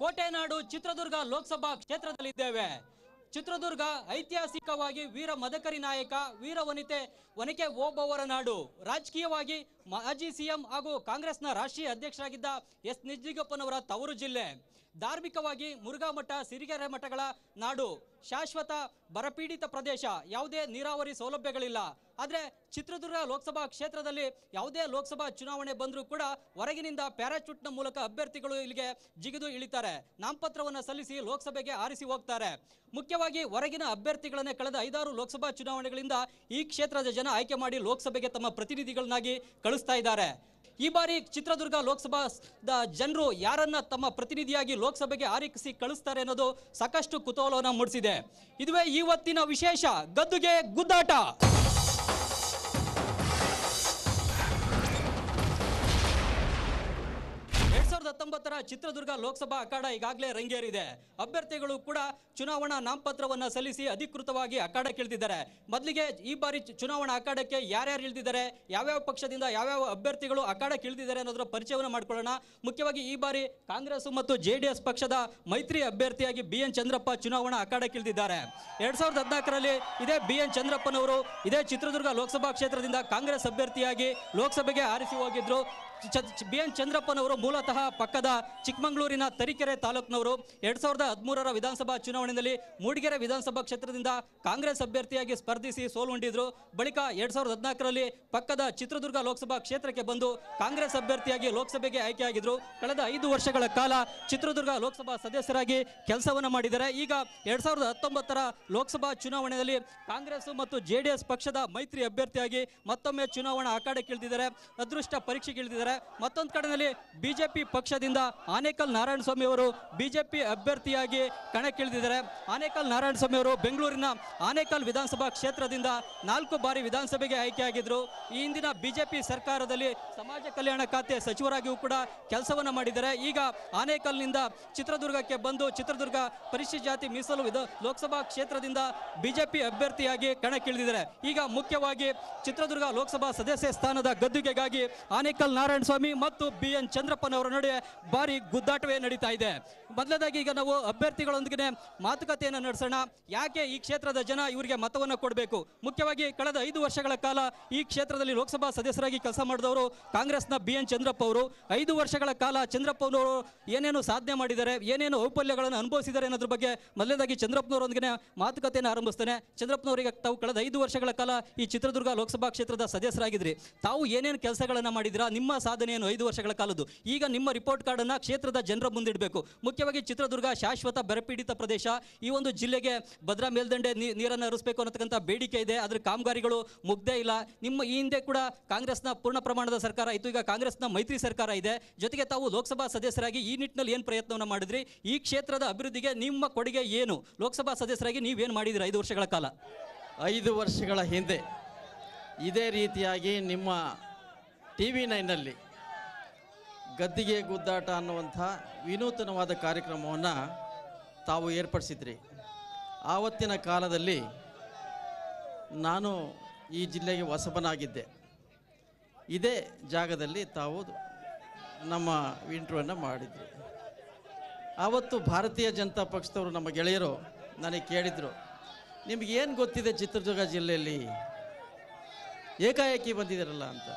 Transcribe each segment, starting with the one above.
ಕೋಟೆನಾಡು ಚಿತ್ರದುರ್ಗ ಲೋಕಸಭಾ ಕ್ಷೇತ್ರದಲ್ಲಿದ್ದೇವೆ. ಚಿತ್ರದುರ್ಗ ಐತಿಹಾಸಿಕವಾಗಿ ವೀರ ಮದಕರಿ ನಾಯಕ ವೀರ ವನಿತೆ ಓಬವ್ವರ ನಾಡು. ರಾಜಕೀಯವಾಗಿ ಮಾಜಿ ಸಿಎಂ ಹಾಗೂ ಕಾಂಗ್ರೆಸ್ನ ರಾಷ್ಟ್ರೀಯ ಅಧ್ಯಕ್ಷರಾಗಿದ್ದ ಎಸ್ ನಿಜಲಿಂಗಪ್ಪನವರ ತವರು ಜಿಲ್ಲೆ. ಧಾರ್ಮಿಕವಾಗಿ ಮುರುಘಾ ಮಠ, ಸಿರಿಗೆರೆ ಮಠಗಳ ನಾಡು. ಶಾಶ್ವತ ಬರಪೀಡಿತ ಪ್ರದೇಶ. ಯಾವುದೇ ನೀರಾವರಿ ಸೌಲಭ್ಯಗಳಿಲ್ಲ. ಆದರೆ ಚಿತ್ರದುರ್ಗ ಲೋಕಸಭಾ ಕ್ಷೇತ್ರದಲ್ಲಿ ಯಾವುದೇ ಲೋಕಸಭಾ ಚುನಾವಣೆ ಬಂದರೂ ಕೂಡ ಹೊರಗಿನಿಂದ ಪ್ಯಾರಾಚೂಟ್ನ ಮೂಲಕ ಅಭ್ಯರ್ಥಿಗಳು ಇಲ್ಲಿಗೆ ಜಿಗಿದು ಇಳಿತಾರೆ. ನಾಮಪತ್ರವನ್ನು ಸಲ್ಲಿಸಿ ಲೋಕಸಭೆಗೆ ಆರಿಸಿ ಹೋಗ್ತಾರೆ. ಮುಖ್ಯವಾಗಿ ಹೊರಗಿನ ಅಭ್ಯರ್ಥಿಗಳನ್ನೇ ಕಳೆದ 5-6 ಲೋಕಸಭಾ ಚುನಾವಣೆಗಳಿಂದ ಈ ಕ್ಷೇತ್ರದ ಜನ ಆಯ್ಕೆ ಮಾಡಿ ಲೋಕಸಭೆಗೆ ತಮ್ಮ ಪ್ರತಿನಿಧಿಗಳನ್ನಾಗಿ ಕಳಿಸ್ತಾ ಇದ್ದಾರೆ. ಈ ಬಾರಿ ಚಿತ್ರದುರ್ಗ ಲೋಕಸಭಾ ಜನರು ಯಾರನ್ನ ತಮ್ಮ ಪ್ರತಿನಿಧಿಯಾಗಿ ಲೋಕಸಭೆಗೆ ಆರಿಸಿ ಕಳಿಸ್ತಾರೆ ಅನ್ನೋದು ಸಾಕಷ್ಟು ಕುತೂಹಲವನ್ನು ಮೂಡಿಸಿದೆ. ಇದುವೇ ಇವತ್ತಿನ ವಿಶೇಷ ಗದ್ದುಗೆ ಗುದ್ದಾಟ. 2019ರ ಚಿತ್ರದುರ್ಗ ಲೋಕಸಭಾ ಅಖಾಡ ಈಗಾಗಲೇ ರಂಗೇರಿದೆ. ಅಭ್ಯರ್ಥಿಗಳು ಕೂಡ ಚುನಾವಣಾ ನಾಮಪತ್ರವನ್ನು ಸಲ್ಲಿಸಿ ಅಧಿಕೃತವಾಗಿ ಅಖಾಡಕ್ಕೆ ಇಳಿದಿದ್ದಾರೆ. ಮೊದಲಿಗೆ ಈ ಬಾರಿ ಚುನಾವಣಾ ಅಖಾಡಕ್ಕೆ ಯಾರ್ಯಾರು ಇಳಿದಿದ್ದಾರೆ, ಯಾವ್ಯಾವ ಪಕ್ಷದಿಂದ ಯಾವ್ಯಾವ ಅಭ್ಯರ್ಥಿಗಳು ಅಖಾಡಕ್ಕೆ ಇಳಿದಿದ್ದಾರೆ ಅನ್ನೋದರ ಪರಿಚಯವನ್ನು ಮಾಡಿಕೊಳ್ಳೋಣ. ಮುಖ್ಯವಾಗಿ ಈ ಬಾರಿ ಕಾಂಗ್ರೆಸ್ ಮತ್ತು JDS ಪಕ್ಷದ ಮೈತ್ರಿ ಅಭ್ಯರ್ಥಿಯಾಗಿ BN ಚಂದ್ರಪ್ಪ ಚುನಾವಣಾ ಅಖಾಡಕ್ಕೆ ಇಳಿದಿದ್ದಾರೆ. 2014ರಲ್ಲಿ ಇದೇ BN ಚಂದ್ರಪ್ಪನವರು ಇದೇ ಚಿತ್ರದುರ್ಗ ಲೋಕಸಭಾ ಕ್ಷೇತ್ರದಿಂದ ಕಾಂಗ್ರೆಸ್ ಅಭ್ಯರ್ಥಿಯಾಗಿ ಲೋಕಸಭೆಗೆ ಆರಿಸಿ ಹೋಗಿದ್ರು. BN ಚಂದ್ರಪ್ಪನವರು ಮೂಲತಃ ಪಕ್ಕದ ಚಿಕ್ಕಮಗಳೂರಿನ ತರೀಕೆರೆ ತಾಲೂಕಿನವರು. 2013ರ ವಿಧಾನಸಭಾ ಚುನಾವಣೆಯಲ್ಲಿ ಮೂಡಿಗೆರೆ ವಿಧಾನಸಭಾ ಕ್ಷೇತ್ರದಿಂದ ಕಾಂಗ್ರೆಸ್ ಅಭ್ಯರ್ಥಿಯಾಗಿ ಸ್ಪರ್ಧಿಸಿ ಸೋಲುಂಡಿದ್ರು. ಬಳಿಕ 2014ರಲ್ಲಿ ಪಕ್ಕದ ಚಿತ್ರದುರ್ಗ ಲೋಕಸಭಾ ಕ್ಷೇತ್ರಕ್ಕೆ ಬಂದು ಕಾಂಗ್ರೆಸ್ ಅಭ್ಯರ್ಥಿಯಾಗಿ ಲೋಕಸಭೆಗೆ ಆಯ್ಕೆಯಾಗಿದ್ರು. ಕಳೆದ 5 ವರ್ಷಗಳ ಕಾಲ ಚಿತ್ರದುರ್ಗ ಲೋಕಸಭಾ ಸದಸ್ಯರಾಗಿ ಕೆಲಸವನ್ನು ಮಾಡಿದ್ದಾರೆ. ಈಗ 2019ರ ಲೋಕಸಭಾ ಚುನಾವಣೆಯಲ್ಲಿ ಕಾಂಗ್ರೆಸ್ ಮತ್ತು JDS ಪಕ್ಷದ ಮೈತ್ರಿ ಅಭ್ಯರ್ಥಿಯಾಗಿ ಮತ್ತೊಮ್ಮೆ ಚುನಾವಣಾ ಅಖಾಡಕ್ಕೆ ಇಳಿದಿದ್ದಾರೆ. ಅದೃಷ್ಟ ಪರೀಕ್ಷೆಗೆ ಇಳಿದಿದ್ದಾರೆ. ಮತ್ತೊಂದು ಕಡೆಯಲ್ಲಿ ಬಿಜೆಪಿ ಪಕ್ಷದಿಂದ ಆನೇಕಲ್ ನಾರಾಯಣಸ್ವಾಮಿ ಅವರು ಬಿಜೆಪಿ ಅಭ್ಯರ್ಥಿಯಾಗಿ ಕಣಕ್ಕಿಳಿದಿದ್ದಾರೆ. ಆನೇಕಲ್ ನಾರಾಯಣಸ್ವಾಮಿ ಅವರು ಬೆಂಗಳೂರಿನ ಆನೇಕಲ್ ವಿಧಾನಸಭಾ ಕ್ಷೇತ್ರದಿಂದ 4 ಬಾರಿ ವಿಧಾನಸಭೆಗೆ ಆಯ್ಕೆಯಾಗಿದ್ದರು. ಈ ಹಿಂದಿನ ಬಿಜೆಪಿ ಸರ್ಕಾರದಲ್ಲಿ ಸಮಾಜ ಕಲ್ಯಾಣ ಖಾತೆ ಸಚಿವರಾಗಿಯೂ ಕೂಡ ಕೆಲಸವನ್ನು ಮಾಡಿದ್ದಾರೆ. ಈಗ ಆನೇಕಲ್ನಿಂದ ಚಿತ್ರದುರ್ಗಕ್ಕೆ ಬಂದು ಚಿತ್ರದುರ್ಗ ಪರಿಶಿಷ್ಟ ಜಾತಿ ಮೀಸಲು ಲೋಕಸಭಾ ಕ್ಷೇತ್ರದಿಂದ ಬಿಜೆಪಿ ಅಭ್ಯರ್ಥಿಯಾಗಿ ಕಣಕ್ಕಿಳಿದಿದ್ದಾರೆ. ಈಗ ಮುಖ್ಯವಾಗಿ ಚಿತ್ರದುರ್ಗ ಲೋಕಸಭಾ ಸದಸ್ಯ ಸ್ಥಾನದ ಗದ್ದುಗೆಗಾಗಿ ಆನೇಕಲ್ ನಾರಾಯಣಸ್ವಾಮಿ ಮತ್ತು BN ಚಂದ್ರಪ್ಪನವರ ನಡುವೆ ಭಾರಿ ಗುದ್ದಾಟವೇ ನಡೀತಾ ಇದೆ. ಮೊದಲನೇದಾಗಿ ಈಗ ನಾವು ಅಭ್ಯರ್ಥಿಗಳೊಂದಿಗೆ ಮಾತುಕತೆಯನ್ನು ನಡೆಸೋಣ. ಯಾಕೆ ಈ ಕ್ಷೇತ್ರದ ಜನ ಇವರಿಗೆ ಮತವನ್ನು ಕೊಡಬೇಕು? ಮುಖ್ಯವಾಗಿ ಕಳೆದ 5 ವರ್ಷಗಳ ಕಾಲ ಈ ಕ್ಷೇತ್ರದಲ್ಲಿ ಲೋಕಸಭಾ ಸದಸ್ಯರಾಗಿ ಕೆಲಸ ಮಾಡಿದವರು ಕಾಂಗ್ರೆಸ್ನ BN ಚಂದ್ರಪ್ಪ ಅವರು. 5 ವರ್ಷಗಳ ಕಾಲ ಚಂದ್ರಪ್ಪನವರು ಏನೇನು ಸಾಧನೆ ಮಾಡಿದ್ದಾರೆ, ಏನೇನು ವೈಫಲ್ಯಗಳನ್ನು ಅನುಭವಿಸಿದ್ದಾರೆ ಅನ್ನೋದ್ರ ಬಗ್ಗೆ ಮೊದಲನೇದಾಗಿ ಚಂದ್ರಪ್ಪನವರೊಂದಿಗೆ ಮಾತುಕತೆಯನ್ನು ಆರಂಭಿಸ್ತೇನೆ. ಚಂದ್ರಪ್ಪನವರಿಗೆ ತಾವು ಕಳೆದ 5 ವರ್ಷಗಳ ಕಾಲ ಈ ಚಿತ್ರದುರ್ಗ ಲೋಕಸಭಾ ಕ್ಷೇತ್ರದ ಸದಸ್ಯರಾಗಿದ್ರಿ. ತಾವು ಏನೇನು ಕೆಲಸಗಳನ್ನು ಮಾಡಿದಿರಾ, ನಿಮ್ಮ ಸಾಧನೆ ಏನು 5 ವರ್ಷಗಳ ಕಾಲದ್ದು? ಈಗ ನಿಮ್ಮ ರಿಪೋರ್ಟ್ ಕಾರ್ಡ್ ಅನ್ನು ಕ್ಷೇತ್ರದ ಜನರ ಮುಂದಿಡಬೇಕು. ಮುಖ್ಯವಾಗಿ ಚಿತ್ರದುರ್ಗ ಶಾಶ್ವತ ಬರಪೀಡಿತ ಪ್ರದೇಶ. ಈ ಒಂದು ಜಿಲ್ಲೆಗೆ ಭದ್ರಾ ಮೇಲ್ದಂಡೆ ನೀರನ್ನು ಹರಿಸಬೇಕು ಅನ್ನತಕ್ಕಂಥ ಬೇಡಿಕೆ ಇದೆ. ಅದರ ಕಾಮಗಾರಿಗಳು ಮುಗ್ದೇ ಇಲ್ಲ. ನಿಮ್ಮ ಈ ಹಿಂದೆ ಕೂಡ ಕಾಂಗ್ರೆಸ್ನ ಪೂರ್ಣ ಪ್ರಮಾಣದ ಸರ್ಕಾರ ಇತ್ತು. ಈಗ ಕಾಂಗ್ರೆಸ್ನ ಮೈತ್ರಿ ಸರ್ಕಾರ ಇದೆ. ಜೊತೆಗೆ ತಾವು ಲೋಕಸಭಾ ಸದಸ್ಯರಾಗಿ ಈ ನಿಟ್ಟಿನಲ್ಲಿ ಏನು ಪ್ರಯತ್ನವನ್ನು ಮಾಡಿದ್ರಿ? ಈ ಕ್ಷೇತ್ರದ ಅಭಿವೃದ್ಧಿಗೆ ನಿಮ್ಮ ಕೊಡುಗೆ ಏನು? ಲೋಕಸಭಾ ಸದಸ್ಯರಾಗಿ ನೀವೇನು ಮಾಡಿದಿರಿ 5 ವರ್ಷಗಳ ಕಾಲ? 5 ವರ್ಷಗಳ ಹಿಂದೆ ಇದೇ ರೀತಿಯಾಗಿ ನಿಮ್ಮ TV9ನಲ್ಲಿ ಗದ್ದಿಗೆ ಗುದ್ದಾಟ ಅನ್ನುವಂಥ ವಿನೂತನವಾದ ಕಾರ್ಯಕ್ರಮವನ್ನು ತಾವು ಏರ್ಪಡಿಸಿದ್ರಿ. ಆವತ್ತಿನ ಕಾಲದಲ್ಲಿ ನಾನು ಈ ಜಿಲ್ಲೆಗೆ ಹೊಸಬನಾಗಿದ್ದೆ. ಇದೇ ಜಾಗದಲ್ಲಿ ತಾವು ನಮ್ಮ ಇಂಟ್ರ್ಯೂವನ್ನು ಮಾಡಿದ್ರಿ. ಆವತ್ತು ಭಾರತೀಯ ಜನತಾ ಪಕ್ಷದವರು ನಮ್ಮ ಗೆಳೆಯರು ನನಗೆ ಕೇಳಿದರು, ನಿಮಗೇನು ಗೊತ್ತಿದೆ ಚಿತ್ರದುರ್ಗ ಜಿಲ್ಲೆಯಲ್ಲಿ, ಏಕಾಏಕಿ ಬಂದಿದ್ದೀರಲ್ಲ ಅಂತ.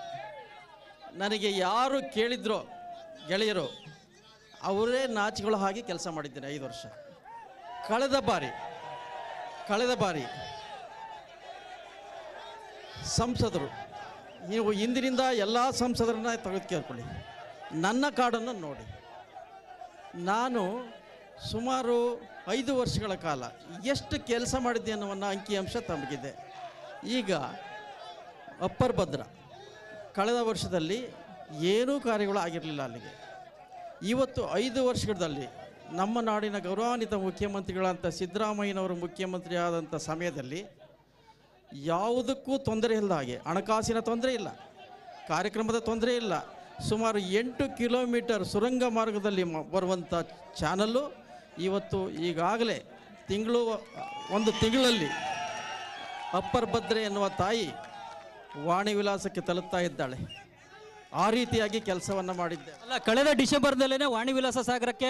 ನನಗೆ ಯಾರು ಕೇಳಿದ್ರೋ ಗೆಳೆಯರು ಅವರೇ ನಾಚಿಗಳು ಹಾಗೆ ಕೆಲಸ ಮಾಡಿದ್ದೇನೆ 5 ವರ್ಷ. ಕಳೆದ ಬಾರಿ ಸಂಸದರು, ನೀವು ಇಂದಿನಿಂದ ಎಲ್ಲ ಸಂಸದರನ್ನ ತೆಗೆದು ಕೇಳ್ಕೊಳ್ಳಿ, ನನ್ನ ಕಾರ್ಡನ್ನು ನೋಡಿ. ನಾನು ಸುಮಾರು 5 ವರ್ಷಗಳ ಕಾಲ ಎಷ್ಟು ಕೆಲಸ ಮಾಡಿದ್ದೆ ಅನ್ನೋವನ್ನು ಅಂಕಿಅಂಶ ತಮಗಿದೆ. ಈಗ ಅಪ್ಪರ್ ಭದ್ರಾ ಕಳೆದ ವರ್ಷದಲ್ಲಿ ಏನೂ ಕಾರ್ಯಗಳು ಆಗಿರಲಿಲ್ಲ ಅಲ್ಲಿಗೆ. ಇವತ್ತು 5 ವರ್ಷಗಳಲ್ಲಿ ನಮ್ಮ ನಾಡಿನ ಗೌರವಾನ್ವಿತ ಮುಖ್ಯಮಂತ್ರಿಗಳಂಥ ಸಿದ್ದರಾಮಯ್ಯನವರು ಮುಖ್ಯಮಂತ್ರಿ ಆದಂಥ ಸಮಯದಲ್ಲಿ ಯಾವುದಕ್ಕೂ ತೊಂದರೆ ಇಲ್ಲ. ಹಾಗೆ ಹಣಕಾಸಿನ ತೊಂದರೆ ಇಲ್ಲ, ಕಾರ್ಯಕ್ರಮದ ತೊಂದರೆ ಇಲ್ಲ. ಸುಮಾರು 8 ಕಿಲೋಮೀಟರ್ ಸುರಂಗ ಮಾರ್ಗದಲ್ಲಿ ಬರುವಂಥ ಚಾನಲ್ಲು ಇವತ್ತು ಈಗಾಗಲೇ ಒಂದು ತಿಂಗಳಲ್ಲಿ ಅಪ್ಪರ್ ಭದ್ರೆ ಎನ್ನುವ ತಾಯಿ ವಾಣಿ ವಿಲಾಸಕ್ಕೆ ತಲುಪ್ತಾ ಇದ್ದಾಳೆ. ಆ ರೀತಿಯಾಗಿ ಕೆಲಸವನ್ನು ಮಾಡಿದ್ದೆ. ಅಲ್ಲ, ಕಳೆದ ಡಿಸೆಂಬರ್ದಲ್ಲೇ ವಾಣಿ ವಿಲಾಸ ಸಾಗರಕ್ಕೆ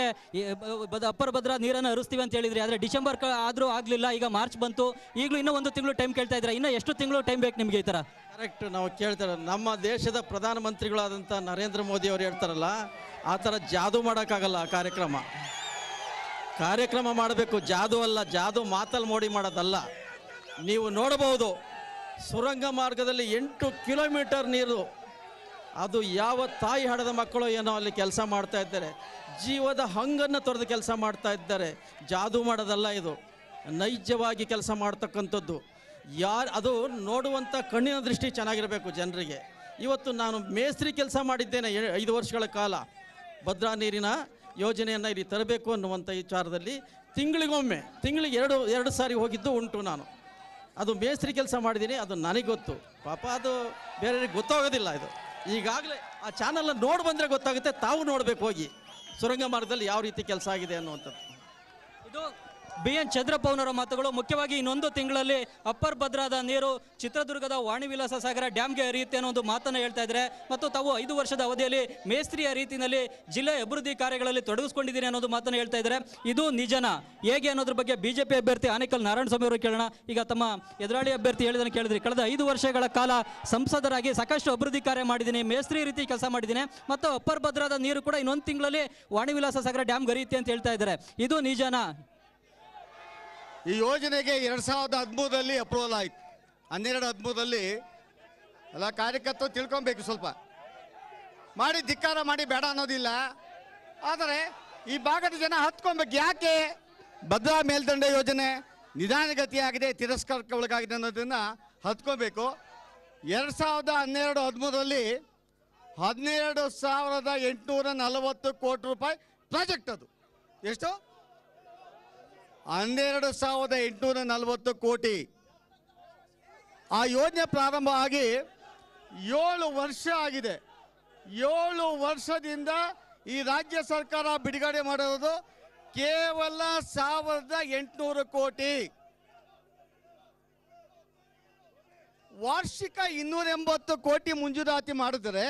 ಅಪ್ಪರ್ ಭದ್ರಾ ನೀರನ್ನು ಹರಿಸ್ತೀವಿ ಅಂತ ಹೇಳಿದ್ರಿ. ಆದರೆ ಡಿಸೆಂಬರ್ ಆದರೂ ಆಗಲಿಲ್ಲ. ಈಗ ಮಾರ್ಚ್ ಬಂತು, ಈಗಲೂ ಇನ್ನೂ 1 ತಿಂಗಳು ಟೈಮ್ ಕೇಳ್ತಾ ಇದ್ದೀರಾ. ಇನ್ನೂ ಎಷ್ಟು ತಿಂಗಳು ಟೈಮ್ ಬೇಕು ನಿಮಗೆ ಈ ಥರ? ಕರೆಕ್ಟ್, ನಾವು ಕೇಳ್ತಾರೆ. ನಮ್ಮ ದೇಶದ ಪ್ರಧಾನಮಂತ್ರಿಗಳಾದಂಥ ನರೇಂದ್ರ ಮೋದಿ ಅವರು ಹೇಳ್ತಾರಲ್ಲ, ಆ ಥರ ಜಾದು ಮಾಡೋಕ್ಕಾಗಲ್ಲ. ಕಾರ್ಯಕ್ರಮ ಮಾಡಬೇಕು, ಜಾದು ಅಲ್ಲ. ಜಾದು ಮಾತಲ್ಲಿ ಮೋಡಿ ಮಾಡೋದಲ್ಲ. ನೀವು ನೋಡಬಹುದು, ಸುರಂಗ ಮಾರ್ಗದಲ್ಲಿ 8 ಕಿಲೋಮೀಟರ್ ನೀರು, ಅದು ಯಾವ ತಾಯಿ ಹಡದ ಮಕ್ಕಳು ಏನೋ ಅಲ್ಲಿ ಕೆಲಸ ಮಾಡ್ತಾ ಇದ್ದಾರೆ. ಜೀವದ ಹಂಗನ್ನು ತೊರೆದು ಕೆಲಸ ಮಾಡ್ತಾ ಇದ್ದಾರೆ. ಜಾದು ಮಾಡೋದಲ್ಲ, ಇದು ನೈಜವಾಗಿ ಕೆಲಸ ಮಾಡ್ತಕ್ಕಂಥದ್ದು. ಅದು ನೋಡುವಂಥ ಕಣ್ಣಿನ ದೃಷ್ಟಿ ಚೆನ್ನಾಗಿರಬೇಕು ಜನರಿಗೆ. ಇವತ್ತು ನಾನು ಮೇಸ್ತ್ರಿ ಕೆಲಸ ಮಾಡಿದ್ದೇನೆ 5 ವರ್ಷಗಳ ಕಾಲ. ಭದ್ರಾ ನೀರಿನ ಯೋಜನೆಯನ್ನು ಇಲ್ಲಿ ತರಬೇಕು ಅನ್ನುವಂಥ ವಿಚಾರದಲ್ಲಿ ತಿಂಗಳಿಗೆ ಎರಡು ಸಾರಿ ಹೋಗಿದ್ದು ಉಂಟು. ನಾನು ಅದು ಮೇಸ್ತ್ರಿ ಕೆಲಸ ಮಾಡಿದ್ದೀನಿ, ಅದು ನನಗೆ ಗೊತ್ತು. ಪಾಪ ಅದು ಬೇರೆಯವ್ರಿಗೆ ಗೊತ್ತಾಗೋದಿಲ್ಲ. ಇದು ಈಗಾಗಲೇ ಆ ಚಾನಲ್ನ ನೋಡಿ ಬಂದರೆ ಗೊತ್ತಾಗುತ್ತೆ. ತಾವು ನೋಡಬೇಕು ಹೋಗಿ, ಸುರಂಗ ಮಾರ್ಗದಲ್ಲಿ ಯಾವ ರೀತಿ ಕೆಲಸ ಆಗಿದೆ ಅನ್ನುವಂಥದ್ದು. ಇದು BN ಚಂದ್ರಪ್ಪ ಅವರ ಮಾತುಗಳು. ಮುಖ್ಯವಾಗಿ ಇನ್ನೊಂದು ತಿಂಗಳಲ್ಲಿ ಅಪ್ಪರ್ ಭದ್ರಾದ ನೀರು ಚಿತ್ರದುರ್ಗದ ವಾಣಿ ವಿಲಾಸ ಸಾಗರ ಡ್ಯಾಮ್ಗೆ ಹರಿಯುತ್ತೆ ಅನ್ನೋ ಒಂದು ಮಾತನ್ನು ಹೇಳ್ತಾ ಇದ್ದಾರೆ. ಮತ್ತು ತಾವು 5 ವರ್ಷದ ಅವಧಿಯಲ್ಲಿ ಮೇಸ್ತ್ರಿಯ ರೀತಿಯಲ್ಲಿ ಜಿಲ್ಲೆ ಅಭಿವೃದ್ಧಿ ಕಾರ್ಯಗಳಲ್ಲಿ ತೊಡಗಿಸ್ಕೊಂಡಿದ್ದೀನಿ ಅನ್ನೋದು ಮಾತನ್ನು ಹೇಳ್ತಾ ಇದ್ದಾರೆ. ಇದು ನಿಜನಾ, ಹೇಗೆ ಅನ್ನೋದ್ರ ಬಗ್ಗೆ ಬಿಜೆಪಿ ಅಭ್ಯರ್ಥಿ ಆನೇಕಲ್ ನಾರಾಯಣಸ್ವಾಮಿ ಅವರು ಕೇಳೋಣ. ಈಗ ತಮ್ಮ ಎದುರಾಳಿ ಅಭ್ಯರ್ಥಿ ಹೇಳಿದನ್ನು ಕೇಳಿದ್ರಿ. ಕಳೆದ 5 ವರ್ಷಗಳ ಕಾಲ ಸಂಸದರಾಗಿ ಸಾಕಷ್ಟು ಅಭಿವೃದ್ಧಿ ಕಾರ್ಯ ಮಾಡಿದ್ದೀನಿ, ಮೇಸ್ತ್ರಿ ರೀತಿ ಕೆಲಸ ಮಾಡಿದ್ದೀನಿ, ಮತ್ತು ಅಪ್ಪರ್ ಭದ್ರಾದ ನೀರು ಕೂಡ ಇನ್ನೊಂದು ತಿಂಗಳಲ್ಲಿ ವಾಣಿ ವಿಲಾಸ ಸಾಗರ ಡ್ಯಾಮ್ಗೆ ಹರಿಯುತ್ತೆ ಅಂತ ಹೇಳ್ತಾ ಇದ್ದಾರೆ. ಇದು ನಿಜನಾ? ಈ ಯೋಜನೆಗೆ 2013ರಲ್ಲಿ ಅಪ್ರೂವಲ್ ಆಯಿತು. 12-13ರಲ್ಲಿ ಎಲ್ಲ ಕಾರ್ಯಕರ್ತರು ತಿಳ್ಕೊಬೇಕು. ಸ್ವಲ್ಪ ಮಾಡಿ ಧಿಕ್ಕಾರ ಮಾಡಿ ಬೇಡ ಅನ್ನೋದಿಲ್ಲ. ಆದರೆ ಈ ಭಾಗದ ಜನ ಹತ್ಕೊಬೇಕು. ಯಾಕೆ ಭದ್ರಾ ಮೇಲ್ದಂಡೆ ಯೋಜನೆ ನಿಧಾನಗತಿಯಾಗಿದೆ, ತಿರಸ್ಕಾರಕ್ಕೆ ಒಳಗಾಗಿದೆ ಅನ್ನೋದನ್ನು ಹತ್ಕೋಬೇಕು. 2012-13ರಲ್ಲಿ 12,840 ಕೋಟಿ ರೂಪಾಯಿ ಪ್ರಾಜೆಕ್ಟ್. ಅದು ಎಷ್ಟು? 12,840 ಕೋಟಿ. ಆ ಯೋಜನೆ ಪ್ರಾರಂಭ ಆಗಿ 7 ವರ್ಷ ಆಗಿದೆ. 7 ವರ್ಷದಿಂದ ಈ ರಾಜ್ಯ ಸರ್ಕಾರ ಬಿಡುಗಡೆ ಮಾಡಿರೋದು ಕೇವಲ 1,800 ಕೋಟಿ. ವಾರ್ಷಿಕ 280 ಕೋಟಿ ಮಂಜೂರಾತಿ ಮಾಡಿದರೆ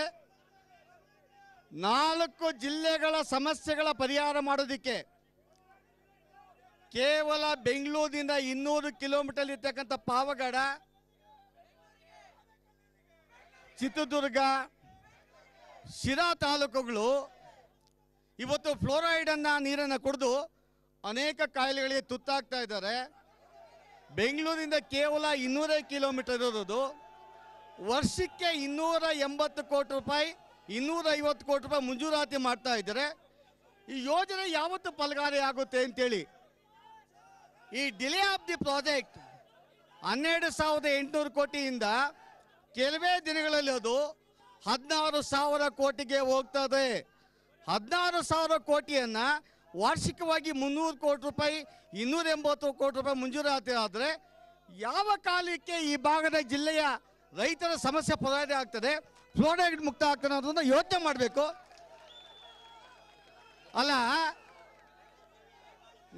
4 ಜಿಲ್ಲೆಗಳ ಸಮಸ್ಯೆಗಳ ಪರಿಹಾರ ಮಾಡೋದಕ್ಕೆ ಕೇವಲ ಬೆಂಗಳೂರಿನಿಂದ 200 ಕಿಲೋಮೀಟರ್ ಇರ್ತಕ್ಕಂಥ ಪಾವಗಡ, ಚಿತ್ರದುರ್ಗ, ಶಿರಾ ತಾಲೂಕುಗಳು ಇವತ್ತು ಫ್ಲೋರೈಡ್ ನೀರನ್ನು ಕುಡಿದು ಅನೇಕ ಕಾಯಿಲೆಗಳಿಗೆ ತುತ್ತಾಗ್ತಾ ಇದ್ದಾರೆ. ಬೆಂಗಳೂರಿನಿಂದ ಕೇವಲ 200 ಕಿಲೋಮೀಟರ್ ಇರೋದು ವರ್ಷಕ್ಕೆ 280 ಕೋಟಿ ರೂಪಾಯಿ, 250 ಕೋಟಿ ರೂಪಾಯಿ ಮಂಜೂರಾತಿ ಮಾಡ್ತಾ ಇದ್ದಾರೆ. ಈ ಯೋಜನೆ ಯಾವತ್ತು ಫಲಕಾರಿ ಆಗುತ್ತೆ ಅಂತೇಳಿ ಈ ಡಿಲೇ ಆಫ್ ದಿ ಪ್ರಾಜೆಕ್ಟ್ 12,800 ಕೋಟಿಯಿಂದ ಕೆಲವೇ ದಿನಗಳಲ್ಲಿ ಅದು 16,000 ಕೋಟಿಗೆ ಹೋಗ್ತದೆ. 16,000 ಕೋಟಿಯನ್ನು ವಾರ್ಷಿಕವಾಗಿ 300 ಕೋಟಿ ರೂಪಾಯಿ, 280 ಕೋಟಿ ರೂಪಾಯಿ ಮಂಜೂರಾತಿ ಆದರೆ ಯಾವ ಕಾಲಕ್ಕೆ ಈ ಭಾಗದ ಜಿಲ್ಲೆಯ ರೈತರ ಸಮಸ್ಯೆ ಪರಿಹಾರ ಆಗ್ತದೆ, ಫ್ಲೋರೈಡ್ ಮುಕ್ತ ಆಗ್ತದೆ ಅನ್ನೋದನ್ನ ಯೋಚನೆ ಮಾಡಬೇಕು. ಅಲ್ಲ,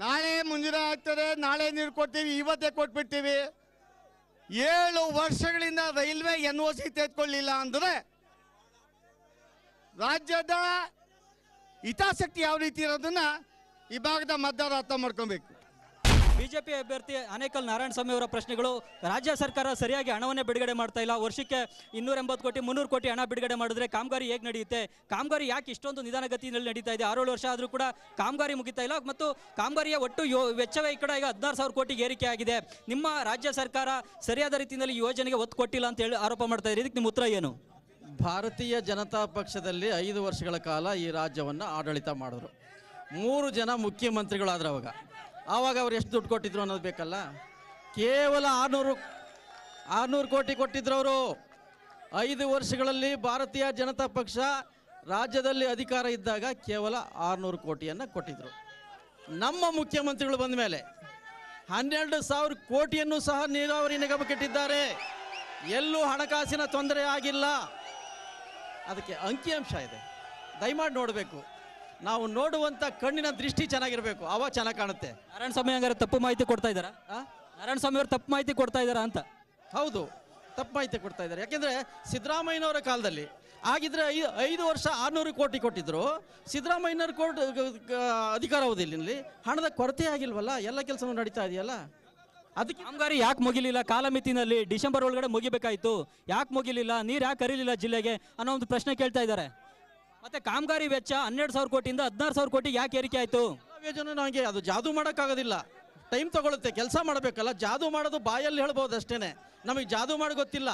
ನಾಳೆ ಮಂಜೂರಾತಿ ಆಗ್ತದೆ, ನಾಳೆ ನೀರು ಕೊಡ್ತೀವಿ, ಇವತ್ತೇ ಕೊಟ್ಬಿಡ್ತೀವಿ. 7 ವರ್ಷಗಳಿಂದ ರೈಲ್ವೆ NOC ತೆಗೆದುಕೊಳ್ಳಿಲ್ಲ ಅಂದರೆ ರಾಜ್ಯದ ಹಿತಾಸಕ್ತಿ ಯಾವ ರೀತಿ ಇರೋದನ್ನ ಈ ಭಾಗದ ಮತದಾರರು ಅರ್ಥ ಮಾಡ್ಕೊಬೇಕು. ಬಿಜೆಪಿ ಅಭ್ಯರ್ಥಿ ಆನೇಕಲ್ ನಾರಾಯಣಸ್ವಾಮಿ ಅವರ ಪ್ರಶ್ನೆಗಳು. ರಾಜ್ಯ ಸರ್ಕಾರ ಸರಿಯಾಗಿ ಹಣವನ್ನೇ ಬಿಡುಗಡೆ ಮಾಡ್ತಾ ಇಲ್ಲ. ವರ್ಷಕ್ಕೆ 280 ಕೋಟಿ 300 ಕೋಟಿ ಹಣ ಬಿಡುಗಡೆ ಮಾಡಿದ್ರೆ ಕಾಮಗಾರಿ ಹೇಗೆ ನಡೆಯುತ್ತೆ? ಕಾಮಗಾರಿ ಯಾಕೆ ಇಷ್ಟೊಂದು ನಿಧಾನಗತಿಯಲ್ಲಿ ನಡೀತಾ ಇದೆ? 6 ವರ್ಷ ಆದರೂ ಕೂಡ ಕಾಮಗಾರಿ ಮುಗಿತಾ ಇಲ್ಲ. ಮತ್ತು ಕಾಮಗಾರಿಯ ಒಟ್ಟು ವೆಚ್ಚವೇ ಈ ಕಡೆ ಈಗ 16,000 ಕೋಟಿಗೆ ಏರಿಕೆ ಆಗಿದೆ. ನಿಮ್ಮ ರಾಜ್ಯ ಸರ್ಕಾರ ಸರಿಯಾದ ರೀತಿಯಲ್ಲಿ ಯೋಜನೆಗೆ ಒತ್ತು ಕೊಟ್ಟಿಲ್ಲ ಅಂತ ಹೇಳಿ ಆರೋಪ ಮಾಡ್ತಾ ಇದ್ದೀರಿ. ಇದಕ್ಕೆ ನಿಮ್ಮ ಉತ್ತರ ಏನು? ಭಾರತೀಯ ಜನತಾ ಪಕ್ಷದಲ್ಲಿ 5 ವರ್ಷಗಳ ಕಾಲ ಈ ರಾಜ್ಯವನ್ನು ಆಡಳಿತ ಮಾಡಿದ್ರು. 3 ಜನ ಮುಖ್ಯಮಂತ್ರಿಗಳಾದ್ರು. ಆವಾಗ ಅವ್ರು ಎಷ್ಟು ದುಡ್ಡು ಕೊಟ್ಟಿದ್ರು ಅನ್ನೋದು ಬೇಕಲ್ಲ. ಕೇವಲ 600 ಕೋಟಿ ಕೊಟ್ಟಿದ್ರು ಅವರು. 5 ವರ್ಷಗಳಲ್ಲಿ ಭಾರತೀಯ ಜನತಾ ಪಕ್ಷ ರಾಜ್ಯದಲ್ಲಿ ಅಧಿಕಾರ ಇದ್ದಾಗ ಕೇವಲ 600 ಕೋಟಿಯನ್ನು ಕೊಟ್ಟಿದ್ರು. ನಮ್ಮ ಮುಖ್ಯಮಂತ್ರಿಗಳು ಬಂದ ಮೇಲೆ 12,000 ಕೋಟಿಯನ್ನು ಸಹ ನೀರಾವರಿ ನಿಗಮಕ್ಕೆ ಇಟ್ಟಿದ್ದಾರೆ. ಎಲ್ಲೂ ಹಣಕಾಸಿನ ತೊಂದರೆ ಆಗಿಲ್ಲ. ಅದಕ್ಕೆ ಅಂಕಿಅಂಶ ಇದೆ, ದಯಮಾಡಿ ನೋಡಬೇಕು. ನಾವು ನೋಡುವಂಥ ಕಣ್ಣಿನ ದೃಷ್ಟಿ ಚೆನ್ನಾಗಿರಬೇಕು, ಅವ ಚೆನ್ನಾಗಿ ಕಾಣುತ್ತೆ. ನಾರಾಯಣಸ್ವಾಮಿ ಹಂಗಾರೆ ತಪ್ಪು ಮಾಹಿತಿ ಕೊಡ್ತಾ ಇದ್ದಾರಾ? ನಾರಾಯಣಸ್ವಾಮಿ ಅವರು ತಪ್ಪು ಮಾಹಿತಿ ಕೊಡ್ತಾ ಇದ್ದಾರಾ ಅಂತ? ಹೌದು, ತಪ್ಪು ಮಾಹಿತಿ ಕೊಡ್ತಾ ಇದ್ದಾರೆ. ಯಾಕೆಂದರೆ ಸಿದ್ದರಾಮಯ್ಯನವರ ಕಾಲದಲ್ಲಿ ಆಗಿದ್ರೆ 5 ವರ್ಷ 600 ಕೋಟಿ ಕೊಟ್ಟಿದ್ರು. ಸಿದ್ದರಾಮಯ್ಯನವ್ರ ಅಧಿಕಾರಾವಧಿಯಲ್ಲಿ ಹಣದ ಕೊರತೆ ಆಗಿಲ್ವಲ್ಲ, ಎಲ್ಲ ಕೆಲಸನೂ ನಡೀತಾ ಇದೆಯಲ್ಲ. ಅದಕ್ಕೆ ಕಾಮಗಾರಿ ಯಾಕೆ ಮುಗಿಲಿಲ್ಲ? ಕಾಲಮಿತಿನಲ್ಲಿ ಡಿಸೆಂಬರ್ ಒಳಗಡೆ ಮುಗಿಬೇಕಾಯ್ತು, ಯಾಕೆ ಮುಗಿಲಿಲ್ಲ? ನೀರು ಯಾಕೆ ಹರಿಲಿಲ್ಲ ಜಿಲ್ಲೆಗೆ ಅನ್ನೋ ಒಂದು ಪ್ರಶ್ನೆ ಕೇಳ್ತಾ ಇದ್ದಾರೆ. ಮತ್ತೆ ಕಾಮಗಾರಿ ವೆಚ್ಚ 12,000 ಕೋಟಿಯಿಂದ 16,000 ಕೋಟಿ ಯಾಕೆ ಏರಿಕೆ ಆಯಿತು? ಯೋಜನೆ ನನಗೆ ಅದು ಜಾದೂ ಮಾಡೋಕ್ಕಾಗೋದಿಲ್ಲ, ಟೈಮ್ ತಗೊಳುತ್ತೆ. ಕೆಲಸ ಮಾಡಬೇಕಲ್ಲ, ಜಾದೂ ಮಾಡೋದು ಬಾಯಲ್ಲಿ ಹೇಳ್ಬೋದು ಅಷ್ಟೇ. ನಮಗೆ ಜಾದೂ ಮಾಡಿ ಗೊತ್ತಿಲ್ಲ,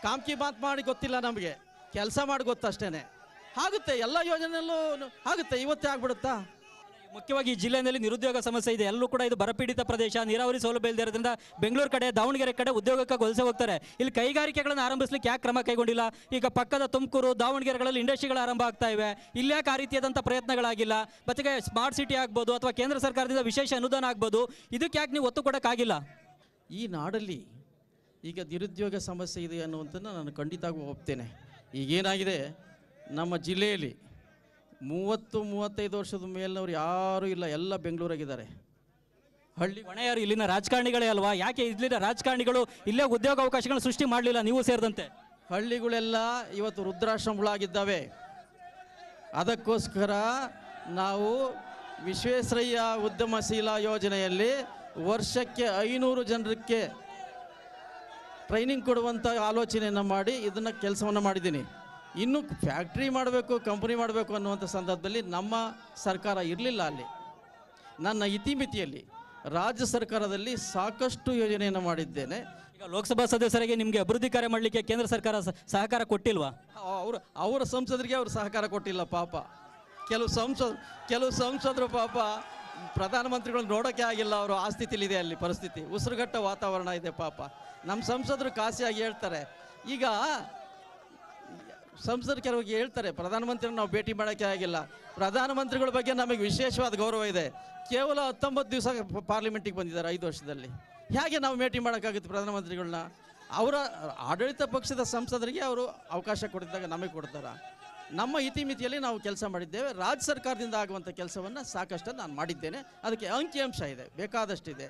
ಕಾಮ್ಕಿ ಮಾತು ಮಾಡಿ ಗೊತ್ತಿಲ್ಲ, ನಮಗೆ ಕೆಲಸ ಮಾಡಿ ಗೊತ್ತಷ್ಟೇ. ಆಗುತ್ತೆ, ಎಲ್ಲ ಯೋಜನೆಯಲ್ಲೂ ಆಗುತ್ತೆ. ಇವತ್ತೇ ಆಗ್ಬಿಡುತ್ತಾ? ಮುಖ್ಯವಾಗಿ ಈ ಜಿಲ್ಲೆಯಲ್ಲಿ ನಿರುದ್ಯೋಗ ಸಮಸ್ಯೆ ಇದೆ. ಎಲ್ಲೂ ಕೂಡ ಇದು ಬರಪೀಡಿತ ಪ್ರದೇಶ, ನೀರಾವರಿ ಸೌಲಭ್ಯ ಇಲ್ಲದೆ ಇರೋದ್ರಿಂದ ಬೆಂಗಳೂರು ಕಡೆ, ದಾವಣಗೆರೆ ಕಡೆ ಉದ್ಯೋಗಕ್ಕೆ ವಲಸೆ ಹೋಗ್ತಾರೆ. ಇಲ್ಲಿ ಕೈಗಾರಿಕೆಗಳನ್ನು ಆರಂಭಿಸಲಿಕ್ಕೆ ಯಾಕೆ ಕ್ರಮ ಕೈಗೊಂಡಿಲ್ಲ? ಈಗ ಪಕ್ಕದ ತುಮಕೂರು, ದಾವಣಗೆರೆಗಳಲ್ಲಿ ಇಂಡಸ್ಟ್ರಿಗಳು ಆರಂಭ ಆಗ್ತಾ ಇವೆ, ಇಲ್ಲಿ ಯಾಕೆ ಆ ರೀತಿಯಾದಂಥ ಪ್ರಯತ್ನಗಳಾಗಿಲ್ಲ? ಜೊತೆಗೆ ಸ್ಮಾರ್ಟ್ ಸಿಟಿ ಆಗ್ಬೋದು ಅಥವಾ ಕೇಂದ್ರ ಸರ್ಕಾರದಿಂದ ವಿಶೇಷ ಅನುದಾನ ಆಗ್ಬೋದು, ಇದಕ್ಕೆ ಯಾಕೆ ನೀವು ಒತ್ತು ಕೊಡೋಕ್ಕಾಗಿಲ್ಲ? ಈ ನಾಡಲ್ಲಿ ಈಗ ನಿರುದ್ಯೋಗ ಸಮಸ್ಯೆ ಇದೆ ಅನ್ನುವಂಥದ್ದು ನಾನು ಖಂಡಿತವಾಗೂ ಒಪ್ತೇನೆ. ಈಗೇನಾಗಿದೆ, ನಮ್ಮ ಜಿಲ್ಲೆಯಲ್ಲಿ 30-35 ವರ್ಷದ ಮೇಲಿನವ್ರು ಯಾರೂ ಇಲ್ಲ, ಎಲ್ಲ ಬೆಂಗಳೂರಾಗಿದ್ದಾರೆ. ಹಳ್ಳಿ ಹೊಣೆಯಾರು ಇಲ್ಲಿನ ರಾಜಕಾರಣಿಗಳೇ ಅಲ್ವಾ? ಯಾಕೆ ಇಲ್ಲಿನ ರಾಜಕಾರಣಿಗಳು ಇಲ್ಲೇ ಉದ್ಯೋಗ ಅವಕಾಶಗಳನ್ನು ಸೃಷ್ಟಿ ಮಾಡಲಿಲ್ಲ, ನೀವು ಸೇರಿದಂತೆ? ಹಳ್ಳಿಗಳೆಲ್ಲ ಇವತ್ತು ವೃದ್ಧಾಶ್ರಮಗಳಾಗಿದ್ದಾವೆ. ಅದಕ್ಕೋಸ್ಕರ ನಾವು ವಿಶ್ವೇಶ್ವರಯ್ಯ ಉದ್ಯಮಶೀಲ ಯೋಜನೆಯಲ್ಲಿ ವರ್ಷಕ್ಕೆ 500 ಜನರಿಗೆ ಟ್ರೈನಿಂಗ್ ಕೊಡುವಂಥ ಆಲೋಚನೆಯನ್ನು ಮಾಡಿ ಇದನ್ನು ಕೆಲಸವನ್ನು ಮಾಡಿದ್ದೀನಿ. ಇನ್ನು ಫ್ಯಾಕ್ಟ್ರಿ ಮಾಡಬೇಕು, ಕಂಪ್ನಿ ಮಾಡಬೇಕು ಅನ್ನುವಂಥ ಸಂದರ್ಭದಲ್ಲಿ ನಮ್ಮ ಸರ್ಕಾರ ಇರಲಿಲ್ಲ. ಅಲ್ಲಿ ನನ್ನ ಇತಿಮಿತಿಯಲ್ಲಿ ರಾಜ್ಯ ಸರ್ಕಾರದಲ್ಲಿ ಸಾಕಷ್ಟು ಯೋಜನೆಯನ್ನು ಮಾಡಿದ್ದೇನೆ. ಈಗ ಲೋಕಸಭಾ ಸದಸ್ಯರಿಗೆ ನಿಮಗೆ ಅಭಿವೃದ್ಧಿ ಕಾರ್ಯ ಮಾಡಲಿಕ್ಕೆ ಕೇಂದ್ರ ಸರ್ಕಾರ ಸಹಕಾರ ಕೊಟ್ಟಿಲ್ವಾ? ಅವರ ಸಂಸದರಿಗೆ ಅವರು ಸಹಕಾರ ಕೊಟ್ಟಿಲ್ಲ ಪಾಪ. ಕೆಲವು ಸಂಸದರು ಪಾಪ ಪ್ರಧಾನಮಂತ್ರಿಗಳು ನೋಡೋಕ್ಕೆ ಆಗಿಲ್ಲ, ಅವರು ಆ ಸ್ಥಿತಿಲಿದೆ ಅಲ್ಲಿ ಪರಿಸ್ಥಿತಿ, ಉಸಿರುಗಟ್ಟ ವಾತಾವರಣ ಇದೆ ಪಾಪ. ನಮ್ಮ ಸಂಸದರು ಕಾಸಿಯಾಗಿ ಹೇಳ್ತಾರೆ. ಈಗ ಸಂಸದರು ಕೆಲವು ಹೇಳ್ತಾರೆ, ಪ್ರಧಾನಮಂತ್ರಿ ನಾವು ಭೇಟಿ ಮಾಡೋಕ್ಕೆ ಆಗಿಲ್ಲ. ಪ್ರಧಾನಮಂತ್ರಿಗಳ ಬಗ್ಗೆ ನಮಗೆ ವಿಶೇಷವಾದ ಗೌರವ ಇದೆ. ಕೇವಲ 19 ದಿವಸ ಪಾರ್ಲಿಮೆಂಟಿಗೆ ಬಂದಿದ್ದಾರೆ 5 ವರ್ಷದಲ್ಲಿ. ಹೇಗೆ ನಾವು ಭೇಟಿ ಮಾಡೋಕ್ಕಾಗುತ್ತೆ ಪ್ರಧಾನಮಂತ್ರಿಗಳನ್ನ? ಅವರ ಆಡಳಿತ ಪಕ್ಷದ ಸಂಸದರಿಗೆ ಅವರು ಅವಕಾಶ ಕೊಟ್ಟಿದ್ದಾಗ ನಮಗೆ ಕೊಡ್ತಾರೆ. ನಮ್ಮ ಇತಿಮಿತಿಯಲ್ಲಿ ನಾವು ಕೆಲಸ ಮಾಡಿದ್ದೇವೆ. ರಾಜ್ಯ ಸರ್ಕಾರದಿಂದ ಆಗುವಂಥ ಕೆಲಸವನ್ನು ಸಾಕಷ್ಟು ನಾನು ಮಾಡಿದ್ದೇನೆ. ಅದಕ್ಕೆ ಅಂಕಿಅಂಶ ಇದೆ, ಬೇಕಾದಷ್ಟಿದೆ.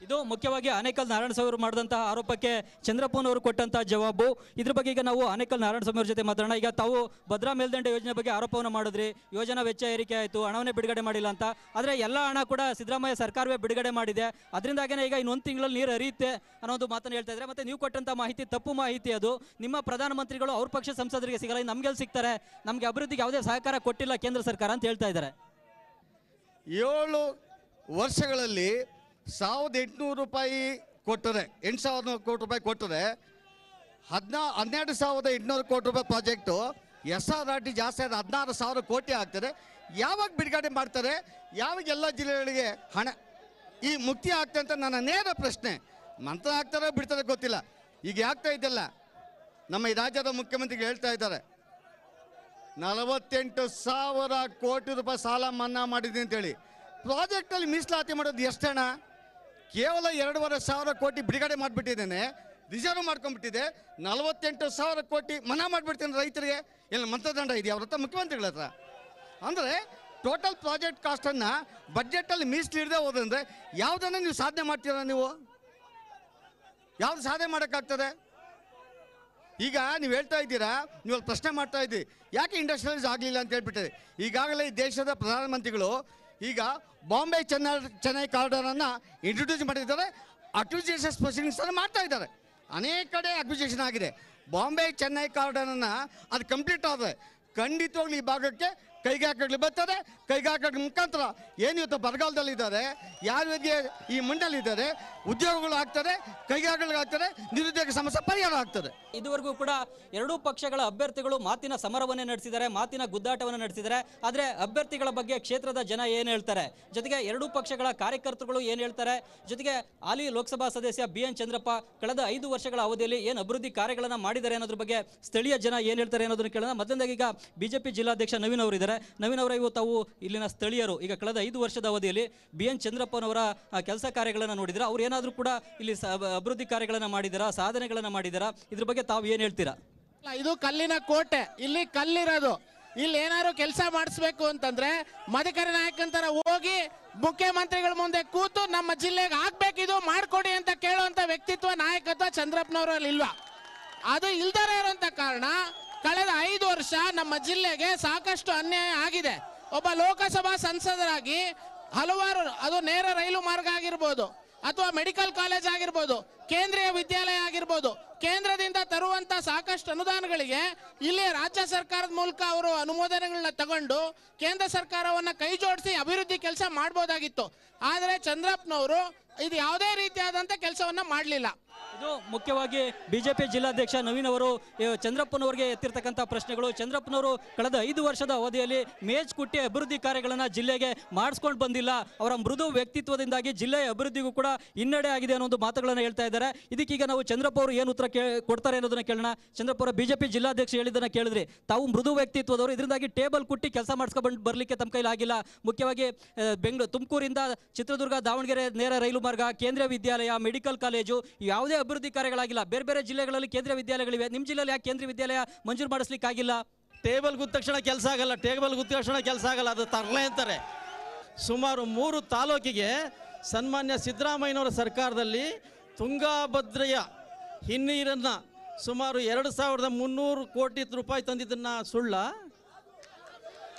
ಇದು ಮುಖ್ಯವಾಗಿ ಆನೇಕಲ್ ನಾರಾಯಣಸ್ವಾಮಿ ಅವರು ಮಾಡಿದಂತಹ ಆರೋಪಕ್ಕೆ ಚಂದ್ರಪ್ಪನವರು ಕೊಟ್ಟಂತಹ ಜವಾಬು. ಇದ್ರ ಬಗ್ಗೆ ಈಗ ನಾವು ಆನೇಕಲ್ ನಾರಾಯಣಸ್ವಾಮಿ ಅವರ ಜೊತೆ ಮಾತಾಡೋಣ. ಈಗ ತಾವು ಭದ್ರಾ ಮೇಲ್ದಂಡೆ ಯೋಜನೆ ಬಗ್ಗೆ ಆರೋಪವನ್ನು ಮಾಡಿದ್ರಿ, ಯೋಜನಾ ವೆಚ್ಚ ಏರಿಕೆ ಆಯಿತು, ಹಣವನ್ನೇ ಬಿಡುಗಡೆ ಮಾಡಿಲ್ಲ ಅಂತ. ಆದರೆ ಎಲ್ಲ ಹಣ ಕೂಡ ಸಿದ್ದರಾಮಯ್ಯ ಸರ್ಕಾರವೇ ಬಿಡುಗಡೆ ಮಾಡಿದೆ. ಅದರಿಂದಾಗೇ ಈಗ ಇನ್ನೊಂದು ತಿಂಗಳಲ್ಲಿ ನೀರು ಹರಿಯುತ್ತೆ ಅನ್ನೋದು ಮಾತನ್ನು ಹೇಳ್ತಾ ಇದ್ದಾರೆ. ಮತ್ತು ನೀವು ಕೊಟ್ಟಂಥ ಮಾಹಿತಿ ತಪ್ಪು ಮಾಹಿತಿ. ಅದು ನಿಮ್ಮ ಪ್ರಧಾನಮಂತ್ರಿಗಳು ಅವ್ರ ಪಕ್ಷ ಸಂಸದರಿಗೆ ಸಿಗಲ್ಲ, ನಮಗೆಲ್ಲಿ ಸಿಗ್ತಾರೆ? ನಮಗೆ ಅಭಿವೃದ್ಧಿಗೆ ಯಾವುದೇ ಸಹಕಾರ ಕೊಟ್ಟಿಲ್ಲ ಕೇಂದ್ರ ಸರ್ಕಾರ ಅಂತ ಹೇಳ್ತಾ ಇದ್ದಾರೆ. 7 ವರ್ಷಗಳಲ್ಲಿ 1,800 ರೂಪಾಯಿ ಕೊಟ್ಟರೆ, 8,000 ಕೋಟಿ ರೂಪಾಯಿ ಕೊಟ್ಟರೆ 12,800 ಕೋಟಿ ರೂಪಾಯಿ ಪ್ರಾಜೆಕ್ಟು SRRT ಜಾಸ್ತಿ ಆದ 16,000 ಕೋಟಿ ಆಗ್ತದೆ. ಯಾವಾಗ ಬಿಡುಗಡೆ ಮಾಡ್ತಾರೆ? ಯಾವಾಗ ಎಲ್ಲ ಜಿಲ್ಲೆಗಳಿಗೆ ಹಣ ಈ ಮುಕ್ತಿ ಆಗ್ತದೆ ಅಂತ ನನ್ನ ನೇರ ಪ್ರಶ್ನೆ. ಮಂತ್ರ ಆಗ್ತಾರೋ ಬಿಡ್ತಾರೆ ಗೊತ್ತಿಲ್ಲ. ಈಗ ಆಗ್ತಾ ಇದೆಯಲ್ಲ, ನಮ್ಮ ಈ ರಾಜ್ಯದ ಮುಖ್ಯಮಂತ್ರಿಗೆ ಹೇಳ್ತಾ ಇದ್ದಾರೆ 48,000 ಕೋಟಿ ರೂಪಾಯಿ ಸಾಲ ಮನ್ನಾ ಮಾಡಿದೆ ಅಂತೇಳಿ. ಪ್ರಾಜೆಕ್ಟಲ್ಲಿ ಮೀಸಲಾತಿ ಮಾಡೋದು ಎಷ್ಟು ಹಣ? ಕೇವಲ 2,500 ಕೋಟಿ ಬಿಡುಗಡೆ ಮಾಡಿಬಿಟ್ಟಿದ್ದೇನೆ, ರಿಸರ್ವ್ ಮಾಡ್ಕೊಂಡ್ಬಿಟ್ಟಿದೆ. 48,000 ಕೋಟಿ ಮನ್ನಾ ಮಾಡಿಬಿಡ್ತೇನೆ ರೈತರಿಗೆ. ಎಲ್ಲ ಮಂತ್ರದಂಡ ಇದೆಯಾ ಅವ್ರ ಹತ್ರ, ಮುಖ್ಯಮಂತ್ರಿಗಳ ಹತ್ರ? ಅಂದರೆ ಟೋಟಲ್ ಪ್ರಾಜೆಕ್ಟ್ ಕಾಸ್ಟನ್ನು ಬಡ್ಜೆಟಲ್ಲಿ ಮೀಸಲಿಡದೆ ಹೋದಂದರೆ ಯಾವುದನ್ನು ನೀವು ಸಾಧನೆ ಮಾಡ್ತೀರಾ? ನೀವು ಯಾವುದು ಸಾಧನೆ ಮಾಡೋಕ್ಕಾಗ್ತದೆ? ಈಗ ನೀವು ಹೇಳ್ತಾ ಇದ್ದೀರಾ, ನೀವು ಅಲ್ಲಿ ಪ್ರಶ್ನೆ ಮಾಡ್ತಾ ಇದ್ದೀರಿ ಯಾಕೆ ಇಂಡಸ್ಟ್ರಿಯಲೈಸ್ ಆಗಲಿಲ್ಲ ಅಂತ ಹೇಳ್ಬಿಟ್ಟಿದೆ. ಈಗಾಗಲೇ ಈ ದೇಶದ ಪ್ರಧಾನಮಂತ್ರಿಗಳು ಈಗ ಬಾಂಬೆ ಚೆನ್ನೈ ಕಾರಿಡಾರನ್ನು ಇಂಟ್ರೊಡ್ಯೂಸ್ ಮಾಡಿದ್ದಾರೆ. ಅಕ್ವಿಜಿಷನ್ ಪ್ರೊಸೀಡಿಂಗ್ಸ್ ಅನ್ನು ಮಾಡ್ತಾ ಇದ್ದಾರೆ. ಅನೇಕ ಕಡೆ ಅಕ್ವಿಜಿಷನ್ ಆಗಿದೆ. ಬಾಂಬೆ ಚೆನ್ನೈ ಕಾರಿಡಾರನ್ನು ಅದು ಕಂಪ್ಲೀಟ್ ಆದರೆ ಖಂಡಿತವಾಗ್ಲೂ ಈ ಭಾಗಕ್ಕೆ ಕೈಗಾರಿಕೆಗಳು ಬರ್ತದೆ. ಕೈಗಾರಿಕೆಗಳ ಮುಖಾಂತರ ಏನು ಇವತ್ತು ಬರಗಾಲದಲ್ಲಿದ್ದಾರೆ, ಯಾರಿಗೆ ಈ ಮಂಡಲಿದ್ದಾರೆ, ಉದ್ಯೋಗಗಳು ಆಗ್ತದೆ, ಕೈಗಾರಿಕೆಗಳಾಗ್ತದೆ, ನಿರುದ್ಯೋಗ ಸಮಸ್ಯೆ ಪರಿಹಾರ ಆಗ್ತದೆ. ಇದುವರೆಗೂ ಕೂಡ ಎರಡೂ ಪಕ್ಷಗಳ ಅಭ್ಯರ್ಥಿಗಳು ಮಾತಿನ ಸಮರವನ್ನೇ ನಡೆಸಿದ್ದಾರೆ, ಮಾತಿನ ಗುದ್ದಾಟವನ್ನು ನಡೆಸಿದ್ದಾರೆ. ಆದರೆ ಅಭ್ಯರ್ಥಿಗಳ ಬಗ್ಗೆ ಕ್ಷೇತ್ರದ ಜನ ಏನು ಹೇಳ್ತಾರೆ, ಜೊತೆಗೆ ಎರಡೂ ಪಕ್ಷಗಳ ಕಾರ್ಯಕರ್ತರುಗಳು ಏನು ಹೇಳ್ತಾರೆ, ಜೊತೆಗೆ ಹಾಲಿ ಲೋಕಸಭಾ ಸದಸ್ಯ BN ಚಂದ್ರಪ್ಪ ಕಳೆದ 5 ವರ್ಷಗಳ ಅವಧಿಯಲ್ಲಿ ಏನು ಅಭಿವೃದ್ಧಿ ಕಾರ್ಯಗಳನ್ನು ಮಾಡಿದ್ದಾರೆ ಅನ್ನೋದ್ರ ಬಗ್ಗೆ ಸ್ಥಳೀಯ ಜನ ಏನು ಹೇಳ್ತಾರೆ ಅನ್ನೋದನ್ನು ಕೇಳೋಣ. ಮೊದಲನೇದಾಗಿ ಈಗ BJP ಜಿಲ್ಲಾಧ್ಯಕ್ಷ ನವೀನ್ ಅವರು ಇದ್ದಾರೆ. ನವೀನ್ ಅವರ ತಾವು ಇಲ್ಲಿನ ಸ್ಥಳೀಯರು, ಈಗ ಕಳೆದ 5 ವರ್ಷದ ಅವಧಿಯಲ್ಲಿ BN ಚಂದ್ರಪ್ಪನವರ ಕೆಲಸ ಕಾರ್ಯಗಳನ್ನು ನೋಡಿದ್ರೆ ಅವ್ರು ಏನಾದರೂ ಕೂಡ ಇಲ್ಲಿ ಅಭಿವೃದ್ಧಿ ಕಾರ್ಯಗಳನ್ನು ಮಾಡಿದಾರಾ, ಸಾಧನೆಗಳನ್ನು ಮಾಡಿದಾರಾ? ಇದ್ರ ಬಗ್ಗೆ ತಾವು ಏನು ಹೇಳ್ತೀರಾ? ಇದು ಕಲ್ಲಿನ ಕೋಟೆ, ಇಲ್ಲಿ ಕಲ್ಲಿರೋದು. ಇಲ್ಲಿ ಏನಾದ್ರು ಕೆಲಸ ಮಾಡಿಸ್ಬೇಕು ಅಂತಂದ್ರೆ ಮಧುಕರ ನಾಯಕಂತರ ಹೋಗಿ ಮುಖ್ಯಮಂತ್ರಿಗಳ ಮುಂದೆ ಕೂತು ನಮ್ಮ ಜಿಲ್ಲೆಗೆ ಆಗ್ಬೇಕಿದು ಮಾಡ್ಕೊಡಿ ಅಂತ ಕೇಳುವಂತ ವ್ಯಕ್ತಿತ್ವ, ನಾಯಕತ್ವ ಚಂದ್ರಪ್ಪನವರಲ್ಲಿ ಇಲ್ವಾ? ಅದು ಇಲ್ದರೆ ಇರುವಂತ ಕಾರಣ ಕಳೆದ 5 ವರ್ಷ ನಮ್ಮ ಜಿಲ್ಲೆಗೆ ಸಾಕಷ್ಟು ಅನ್ಯಾಯ ಆಗಿದೆ. ಒಬ್ಬ ಲೋಕಸಭಾ ಸಂಸದರಾಗಿ ಹಲವಾರು, ಅದು ನೇರ ರೈಲು ಮಾರ್ಗ ಆಗಿರ್ಬೋದು ಅಥವಾ ಮೆಡಿಕಲ್ ಕಾಲೇಜ್ ಆಗಿರ್ಬೋದು, ಕೇಂದ್ರೀಯ ವಿದ್ಯಾಲಯ ಆಗಿರ್ಬೋದು, ಕೇಂದ್ರದಿಂದ ತರುವಂತ ಸಾಕಷ್ಟು ಅನುದಾನಗಳಿಗೆ ಇಲ್ಲಿ ರಾಜ್ಯ ಸರ್ಕಾರದ ಮೂಲಕ ಅವರು ಅನುಮೋದನೆಗಳನ್ನ ತಗೊಂಡು ಕೇಂದ್ರ ಸರ್ಕಾರವನ್ನ ಕೈ ಜೋಡಿಸಿ ಅಭಿವೃದ್ಧಿ ಕೆಲಸ ಮಾಡಬಹುದಾಗಿತ್ತು. ಆದರೆ ಚಂದ್ರಪ್ಪನವರು ಇದು ಯಾವುದೇ ರೀತಿಯಾದಂತ ಕೆಲಸವನ್ನ ಮಾಡಲಿಲ್ಲ. ಇದು ಮುಖ್ಯವಾಗಿ ಬಿಜೆಪಿ ಜಿಲ್ಲಾಧ್ಯಕ್ಷ ನವೀನ್ ಅವರು ಚಂದ್ರಪ್ಪನವರಿಗೆ ಎತ್ತಿರ್ತಕ್ಕಂಥ ಪ್ರಶ್ನೆಗಳು. ಚಂದ್ರಪ್ಪನವರು ಕಳೆದ 5 ವರ್ಷದ ಅವಧಿಯಲ್ಲಿ ಮೇಜ್ ಕುಟ್ಟಿ ಅಭಿವೃದ್ಧಿ ಕಾರ್ಯಗಳನ್ನು ಜಿಲ್ಲೆಗೆ ಮಾಡಿಸ್ಕೊಂಡು ಬಂದಿಲ್ಲ. ಅವರ ಮೃದು ವ್ಯಕ್ತಿತ್ವದಿಂದಾಗಿ ಜಿಲ್ಲೆಯ ಅಭಿವೃದ್ಧಿಗೂ ಕೂಡ ಹಿನ್ನಡೆ ಆಗಿದೆ ಅನ್ನೋ ಒಂದು ಮಾತುಗಳನ್ನು ಹೇಳ್ತಾ ಇದ್ದಾರೆ. ಇದಕ್ಕೀಗ ನಾವು ಚಂದ್ರಪ್ಪ ಅವರು ಏನು ಉತ್ತರ ಕೊಡ್ತಾರೆ ಅನ್ನೋದನ್ನ ಕೇಳೋಣ. ಚಂದ್ರಪ್ಪ ಅವರ ಬಿಜೆಪಿ ಜಿಲ್ಲಾಧ್ಯಕ್ಷ ಹೇಳಿದ್ದನ್ನ ಕೇಳಿದ್ರಿ, ತಾವು ಮೃದು ವ್ಯಕ್ತಿತ್ವದವರು, ಇದರಿಂದಾಗಿ ಟೇಬಲ್ ಕುಟ್ಟಿ ಕೆಲಸ ಮಾಡಿಸ್ಕೊಂಡು ಬರ್ಲಿಕ್ಕೆ ತಮ್ಮ ಕೈಲಿ ಆಗಿಲ್ಲ. ಮುಖ್ಯವಾಗಿ ತುಮಕೂರಿಂದ ಚಿತ್ರದುರ್ಗ ದಾವಣಗೆರೆ ನೇರ ರೈಲು ಮಾರ್ಗ, ಕೇಂದ್ರೀಯ ವಿದ್ಯಾಲಯ, ಮೆಡಿಕಲ್ ಕಾಲೇಜು, ಯಾವುದೇ ಅಭಿವೃದ್ಧಿ ಕಾರ್ಯಗಳಾಗಿಲ್ಲ. ಬೇರೆ ಬೇರೆ ಜಿಲ್ಲೆಗಳಲ್ಲಿ ಕೇಂದ್ರೀಯ ವಿದ್ಯಾಲಯಗಳಿವೆ, ನಿಮ್ಮ ಜಿಲ್ಲೆಯಲ್ಲಿ ಯಾಕೆ ಕೇಂದ್ರೀಯ ವಿದ್ಯಾಲಯ ಮಂಜೂರು ಮಾಡಿಸ್ಲಿಕ್ಕೆ ಆಗಿಲ್ಲ? ಟೇಬಲ್ ಗುದ್ದ ತಕ್ಷಣ ಕೆಲಸ ಆಗಲ್ಲ, ಟೇಬಲ್ ಗುದ್ದ ತಕ್ಷಣ ಕೆಲಸ ಆಗಲ್ಲ, ಅದು ತರಲೆ ಅಂತಾರೆ. ಸುಮಾರು 3 ತಾಲೂಕಿಗೆ ಸನ್ಮಾನ್ಯ ಸಿದ್ದರಾಮಯ್ಯನವರ ಸರ್ಕಾರದಲ್ಲಿ ತುಂಗಾಭದ್ರೆಯ ಹಿನ್ನೀರನ್ನು ಸುಮಾರು 2300 ಕೋಟಿ ರೂಪಾಯಿ ತಂದಿದ್ದನ್ನ ಸುಳ್ಳ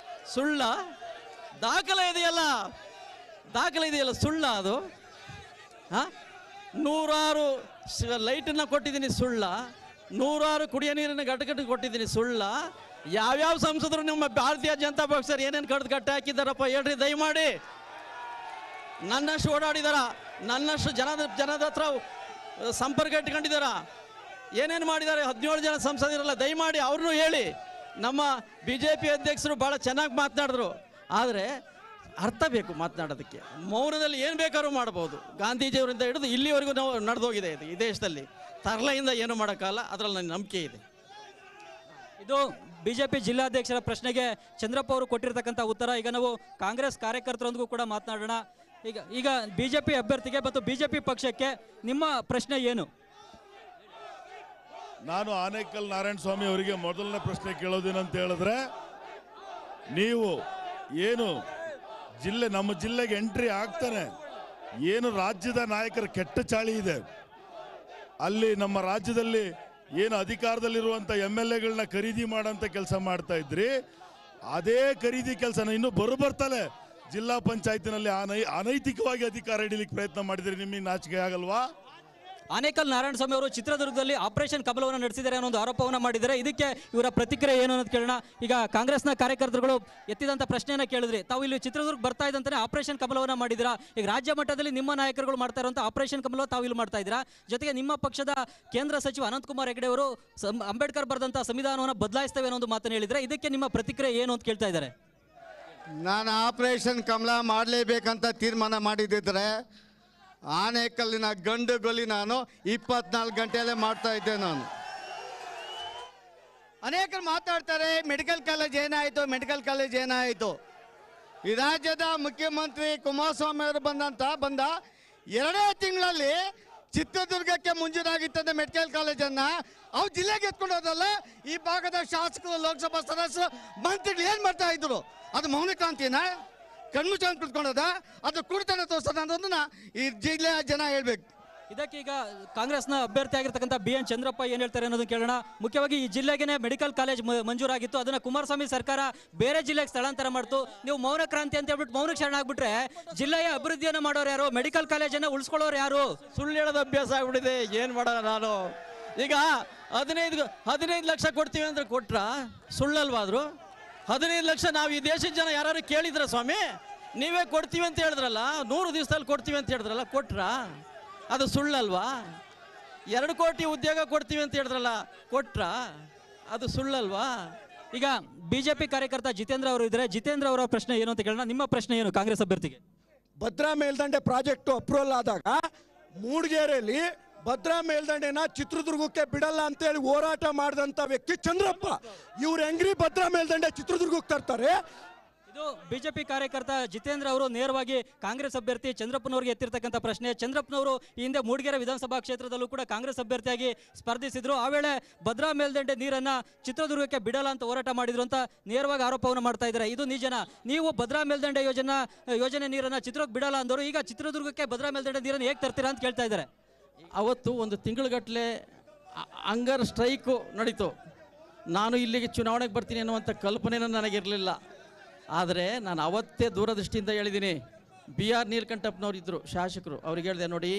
ದಾಖಲೆ ಇದೆಯಲ್ಲ ಸುಳ್ಳ ಅದು. 100 ಲೈಟನ್ನು ಕೊಟ್ಟಿದ್ದೀನಿ ಸುಳ್ಳ, 100 ಕುಡಿಯೋ ನೀರಿನ ಘಟಕ ಕೊಟ್ಟಿದ್ದೀನಿ ಸುಳ್ಳ. ಯಾವ್ಯಾವ ಸಂಸದರು ನಿಮ್ಮ ಭಾರತೀಯ ಜನತಾ ಪಕ್ಷರು ಏನೇನು ಕಡ್ದು ಕಟ್ಟಿ ಹಾಕಿದ್ದಾರಪ್ಪ ಹೇಳ್ರಿ ದಯಮಾಡಿ. ನನ್ನಷ್ಟು ಓಡಾಡಿದಾರ, ನನ್ನಷ್ಟು ಜನದ ಹತ್ರ ಸಂಪರ್ಕ ಇಟ್ಕೊಂಡಿದ್ದಾರ, ಏನೇನು ಮಾಡಿದ್ದಾರೆ? 17 ಜನ ಸಂಸದರಲ್ಲ, ದಯಮಾಡಿ ಅವ್ರನ್ನೂ ಹೇಳಿ. ನಮ್ಮ BJP ಅಧ್ಯಕ್ಷರು ಭಾಳ ಚೆನ್ನಾಗಿ ಮಾತನಾಡಿದ್ರು, ಆದರೆ ಅರ್ಥ ಬೇಕು ಮಾತನಾಡೋದಕ್ಕೆ. ಮೌನದಲ್ಲಿ ಏನು ಬೇಕಾದ್ರೂ ಮಾಡ್ಬೋದು. ಗಾಂಧೀಜಿಯವರಿಂದ ಹಿಡಿದು ಇಲ್ಲಿವರೆಗೂ ನಾವು ನಡೆದೋಗಿದೆ ಇದು ಈ ದೇಶದಲ್ಲಿ. ತರಲೆಯಿಂದ ಏನು ಮಾಡೋಕ್ಕಲ್ಲ, ಅದರಲ್ಲಿ ನನ್ನ ನಂಬಿಕೆ ಇದೆ. ಇದು ಬಿಜೆಪಿ ಜಿಲ್ಲಾಧ್ಯಕ್ಷರ ಪ್ರಶ್ನೆಗೆ ಚಂದ್ರಪ್ಪ ಅವರು ಕೊಟ್ಟಿರ್ತಕ್ಕಂಥ ಉತ್ತರ. ಈಗ ನಾವು ಕಾಂಗ್ರೆಸ್ ಕಾರ್ಯಕರ್ತರೊಂದಿಗೂ ಕೂಡ ಮಾತನಾಡೋಣ. ಈಗ ಬಿಜೆಪಿ ಅಭ್ಯರ್ಥಿಗೆ ಮತ್ತು ಬಿಜೆಪಿ ಪಕ್ಷಕ್ಕೆ ನಿಮ್ಮ ಪ್ರಶ್ನೆ ಏನು? ನಾನು ಆನೇಕಲ್ ನಾರಾಯಣ ಸ್ವಾಮಿ ಅವರಿಗೆ ಮೊದಲನೇ ಪ್ರಶ್ನೆ ಕೇಳೋದೇನಂತ ಹೇಳಿದ್ರೆ, ನೀವು ಏನು ನಮ್ಮ ಜಿಲ್ಲೆಗೆ ಎಂಟ್ರಿ ಆಗ್ತಾನೆ ಏನು ರಾಜ್ಯದ ನಾಯಕರ ಕೆಟ್ಟ ಚಾಳಿ ಇದೆ, ಅಲ್ಲಿ ನಮ್ಮ ರಾಜ್ಯದಲ್ಲಿ ಏನು ಅಧಿಕಾರದಲ್ಲಿರುವಂಥ MLAಗಳನ್ನ ಖರೀದಿ ಮಾಡೋಂಥ ಕೆಲಸ ಮಾಡ್ತಾ ಇದ್ರಿ, ಅದೇ ಖರೀದಿ ಕೆಲಸನ ಇನ್ನೂ ಬರ್ತಲೆ ಜಿಲ್ಲಾ ಪಂಚಾಯತಿನಲ್ಲಿ ಅನೈತಿಕವಾಗಿ ಅಧಿಕಾರ ಹಿಡಿಲಿಕ್ಕೆ ಪ್ರಯತ್ನ ಮಾಡಿದ್ರಿ. ನಿಮಗೆ ನಾಚಿಕೆ ಆಗಲ್ವಾ? ಆನೇಕಲ್ ನಾರಾಯಣಸ್ವಾಮಿ ಅವರು ಚಿತ್ರದುರ್ಗದಲ್ಲಿ ಆಪರೇಷನ್ ಕಮಲವನ್ನು ನಡೆಸಿದ್ದಾರೆ ಅನ್ನೋ ಒಂದು ಆರೋಪವನ್ನು ಮಾಡಿದ್ದಾರೆ. ಇದಕ್ಕೆ ಇವರ ಪ್ರತಿಕ್ರಿಯೆ ಏನು ಅನ್ನೋದು ಕೇಳೋಣ. ಈಗ ಕಾಂಗ್ರೆಸ್ನ ಕಾರ್ಯಕರ್ತರುಗಳು ಎತ್ತಿದಂಥ ಪ್ರಶ್ನೆಯನ್ನು ಕೇಳಿದ್ರಿ, ತಾವು ಇಲ್ಲಿ ಚಿತ್ರದುರ್ಗ ಬರ್ತಾ ಇದ್ದಂತಾನೆ ಆಪರೇಷನ್ ಕಮಲವನ್ನು ಮಾಡಿದ್ದೀರಾ. ಈಗ ರಾಜ್ಯ ಮಟ್ಟದಲ್ಲಿ ನಿಮ್ಮ ನಾಯಕರುಗಳು ಮಾಡ್ತಾ ಇರುವಂಥ ಆಪರೇಷನ್ ಕಮಲ ತಾವು ಇಲ್ಲಿ ಮಾಡ್ತಾ ಇದ್ದೀರಾ. ಜೊತೆಗೆ ನಿಮ್ಮ ಪಕ್ಷದ ಕೇಂದ್ರ ಸಚಿವ ಅನಂತಕುಮಾರ್ ಹೆಗಡೆ ಅವರು ಅಂಬೇಡ್ಕರ್ ಬರೆದಂಥ ಸಂವಿಧಾನವನ್ನು ಬದಲಾಯಿಸ್ತೇವೆ ಅನ್ನೋ ಒಂದು ಮಾತನ್ನು ಹೇಳಿದರೆ, ಇದಕ್ಕೆ ನಿಮ್ಮ ಪ್ರತಿಕ್ರಿಯೆ ಏನು ಅಂತ ಕೇಳ್ತಾ ಇದ್ದಾರೆ. ನಾನು ಆಪರೇಷನ್ ಕಮಲ ಮಾಡಲೇಬೇಕಂತ ತೀರ್ಮಾನ ಮಾಡಿದ್ದಿದ್ರೆ ಆನೇಕಲ್ಲಿನ ಗಂಡುಗೊಲಿ ನಾನು 24 ಗಂಟೆಯಲ್ಲೇ ಮಾಡ್ತಾ ಇದ್ದೆ. ನಾನು ಅನೇಕರು ಮಾತಾಡ್ತಾರೆ, ಮೆಡಿಕಲ್ ಕಾಲೇಜ್ ಏನಾಯಿತು. ಈ ರಾಜ್ಯದ ಮುಖ್ಯಮಂತ್ರಿ ಕುಮಾರಸ್ವಾಮಿ ಅವರು ಬಂದ 2 ತಿಂಗಳಲ್ಲಿ ಚಿತ್ರದುರ್ಗಕ್ಕೆ ಮುಂಜೂರಾಗಿದ್ದ ಮೆಡಿಕಲ್ ಕಾಲೇಜನ್ನು ಅವ್ರು ಜಿಲ್ಲೆಗೆ ಎತ್ಕೊಂಡು ಹೋದಲ್ಲ. ಈ ಭಾಗದ ಶಾಸಕರು, ಲೋಕಸಭಾ ಸದಸ್ಯರು, ಮಂತ್ರಿಗಳು ಏನು ಮಾಡ್ತಾ ಇದ್ರು? ಅದು ಮೌನಕ್ರಾಂತಿನ ಕಣ್ಮುಚ್ಕೊಂಡು ಕುತ್ಕೊಂಡದ, ಅದು ಕುಡಿತನ ತೋರಿಸೋದ ಅನ್ನೋದನ್ನ ಈ ಜಿಲ್ಲೆಯ ಜನ ಹೇಳ್ಬೇಕು. ಇದಕ್ಕೀಗ ಕಾಂಗ್ರೆಸ್ನ ಅಭ್ಯರ್ಥಿ ಆಗಿರ್ತಕ್ಕಂಥ BN ಚಂದ್ರಪ್ಪ ಏನು ಹೇಳ್ತಾರೆ ಅನ್ನೋದನ್ನ ಕೇಳೋಣ. ಮುಖ್ಯವಾಗಿ ಈ ಜಿಲ್ಲೆಗೆ ಮೆಡಿಕಲ್ ಕಾಲೇಜ್ ಮಂಜೂರಾಗಿತ್ತು, ಅದನ್ನ ಕುಮಾರಸ್ವಾಮಿ ಸರ್ಕಾರ ಬೇರೆ ಜಿಲ್ಲೆಗೆ ಸ್ಥಳಾಂತರ ಮಾಡ್ತು. ನೀವು ಮೌನ ಕ್ರಾಂತಿ ಅಂತ ಹೇಳ್ಬಿಟ್ಟು ಮೌನಕ್ಕೆ ಶರಣ ಆಗ್ಬಿಟ್ರೆ ಜಿಲ್ಲೆಯ ಅಭಿವೃದ್ಧಿಯನ್ನು ಮಾಡೋರು ಯಾರು? ಮೆಡಿಕಲ್ ಕಾಲೇಜನ್ನು ಉಳಿಸ್ಕೊಳ್ಳೋರು ಯಾರು? ಸುಳ್ಳು ಹೇಳೋದು ಅಭ್ಯಾಸ ಆಗ್ಬಿಟ್ಟಿದೆ, ಏನು ಮಾಡೋಣ ನಾನು. ಈಗ 15 ಲಕ್ಷ ಕೊಡ್ತೀವಿ ಅಂದ್ರೆ ಕೊಟ್ರ ಸುಳ್ಳಲ್ವಾದ್ರು? 15 ಲಕ್ಷ ನಾವು ಈ ದೇಶದ ಜನ ಯಾರು ಕೇಳಿದ್ರ ಸ್ವಾಮಿ? ನೀವೇ ಕೊಡ್ತೀವಿ ಅಂತ ಹೇಳಿದ್ರಲ್ಲ, 100 ದಿವಸದಲ್ಲಿ ಕೊಡ್ತೀವಿ ಅಂತ ಹೇಳಿದ್ರಲ್ಲ, ಕೊಟ್ರ? ಅದು ಸುಳ್ಳಲ್ವಾ? 2 ಕೋಟಿ ಉದ್ಯೋಗ ಕೊಡ್ತೀವಿ ಅಂತ ಹೇಳಿದ್ರಲ್ಲ, ಕೊಟ್ರ? ಅದು ಸುಳ್ಳಲ್ವಾ? ಈಗ ಬಿಜೆಪಿ ಕಾರ್ಯಕರ್ತ ಜಿತೇಂದ್ರ ಅವರು ಇದ್ದಾರೆ, ಜಿತೇಂದ್ರ ಅವರ ಪ್ರಶ್ನೆ ಏನು ಅಂತ ಕೇಳೋಣ. ನಿಮ್ಮ ಪ್ರಶ್ನೆ ಏನು ಕಾಂಗ್ರೆಸ್ ಅಭ್ಯರ್ಥಿಗೆ? ಭದ್ರಾ ಮೇಲ್ದಂಡೆ ಪ್ರಾಜೆಕ್ಟ್ ಅಪ್ರೂವಲ್ ಆದಾಗ ಮೂಡಿಗೆರೆಯಲ್ಲಿ ಭದ್ರಾ ಮೇಲ್ದಂಡೆನ ಚಿತ್ರದುರ್ಗಕ್ಕೆ ಬಿಡಲ್ಲ ಅಂತೇಳಿ ಹೋರಾಟ ಮಾಡಿದಂತ ವ್ಯಕ್ತಿ ಚಂದ್ರಪ್ಪ. ಇವ್ರು ಹೆಂಗ್ರಿ ಭದ್ರಾ ಮೇಲ್ದಂಡೆ ಚಿತ್ರದುರ್ಗಕ್ಕೆ ತರ್ತಾರೆ? ಇದು ಬಿಜೆಪಿ ಕಾರ್ಯಕರ್ತ ಜಿತೇಂದ್ರ ಅವರು ನೇರವಾಗಿ ಕಾಂಗ್ರೆಸ್ ಅಭ್ಯರ್ಥಿ ಚಂದ್ರಪ್ಪನವರಿಗೆ ಎತ್ತಿರ್ತಕ್ಕಂಥ ಪ್ರಶ್ನೆ. ಚಂದ್ರಪ್ಪನವರು ಈ ಹಿಂದೆ ಮೂಡಿಗೆರೆ ವಿಧಾನಸಭಾ ಕ್ಷೇತ್ರದಲ್ಲೂ ಕೂಡ ಕಾಂಗ್ರೆಸ್ ಅಭ್ಯರ್ಥಿಯಾಗಿ ಸ್ಪರ್ಧಿಸಿದ್ರು. ಆ ವೇಳೆ ಭದ್ರಾ ಮೇಲ್ದಂಡೆ ನೀರನ್ನ ಚಿತ್ರದುರ್ಗಕ್ಕೆ ಬಿಡಲ್ಲ ಅಂತ ಹೋರಾಟ ಮಾಡಿದ್ರು ಅಂತ ನೇರವಾಗಿ ಆರೋಪವನ್ನು ಮಾಡ್ತಾ ಇದ್ದಾರೆ. ಇದು ನಿಜನಾ? ನೀವು ಭದ್ರಾ ಮೇಲ್ದಂಡೆ ಯೋಜನೆ ನೀರನ್ನ ಚಿತ್ರದುರ್ಗಕ್ಕೆ ಬಿಡಲ್ಲ ಅಂದವರು ಈಗ ಚಿತ್ರದುರ್ಗಕ್ಕೆ ಭದ್ರಾ ಮೇಲ್ದಂಡೆ ನೀರನ್ನು ಹೇಗೆ ತರ್ತೀರಾ ಅಂತ ಕೇಳ್ತಾ ಇದ್ದಾರೆ. ಅವತ್ತು 1 ತಿಂಗಳಗಟ್ಟಲೆ ಹಂಗರ್ ಸ್ಟ್ರೈಕು ನಡೀತು. ನಾನು ಇಲ್ಲಿಗೆ ಚುನಾವಣೆಗೆ ಬರ್ತೀನಿ ಅನ್ನುವಂಥ ಕಲ್ಪನೆಯೂ ನನಗಿರಲಿಲ್ಲ. ಆದರೆ ನಾನು ಅವತ್ತೇ ದೂರದೃಷ್ಟಿಯಿಂದ ಹೇಳಿದ್ದೀನಿ. ಬಿ ಆರ್ ನೀಲಕಂಠಪ್ಪನವ್ರು ಇದ್ದರು ಶಾಸಕರು, ಅವ್ರಿಗೆ ಹೇಳಿದೆ, ನೋಡಿ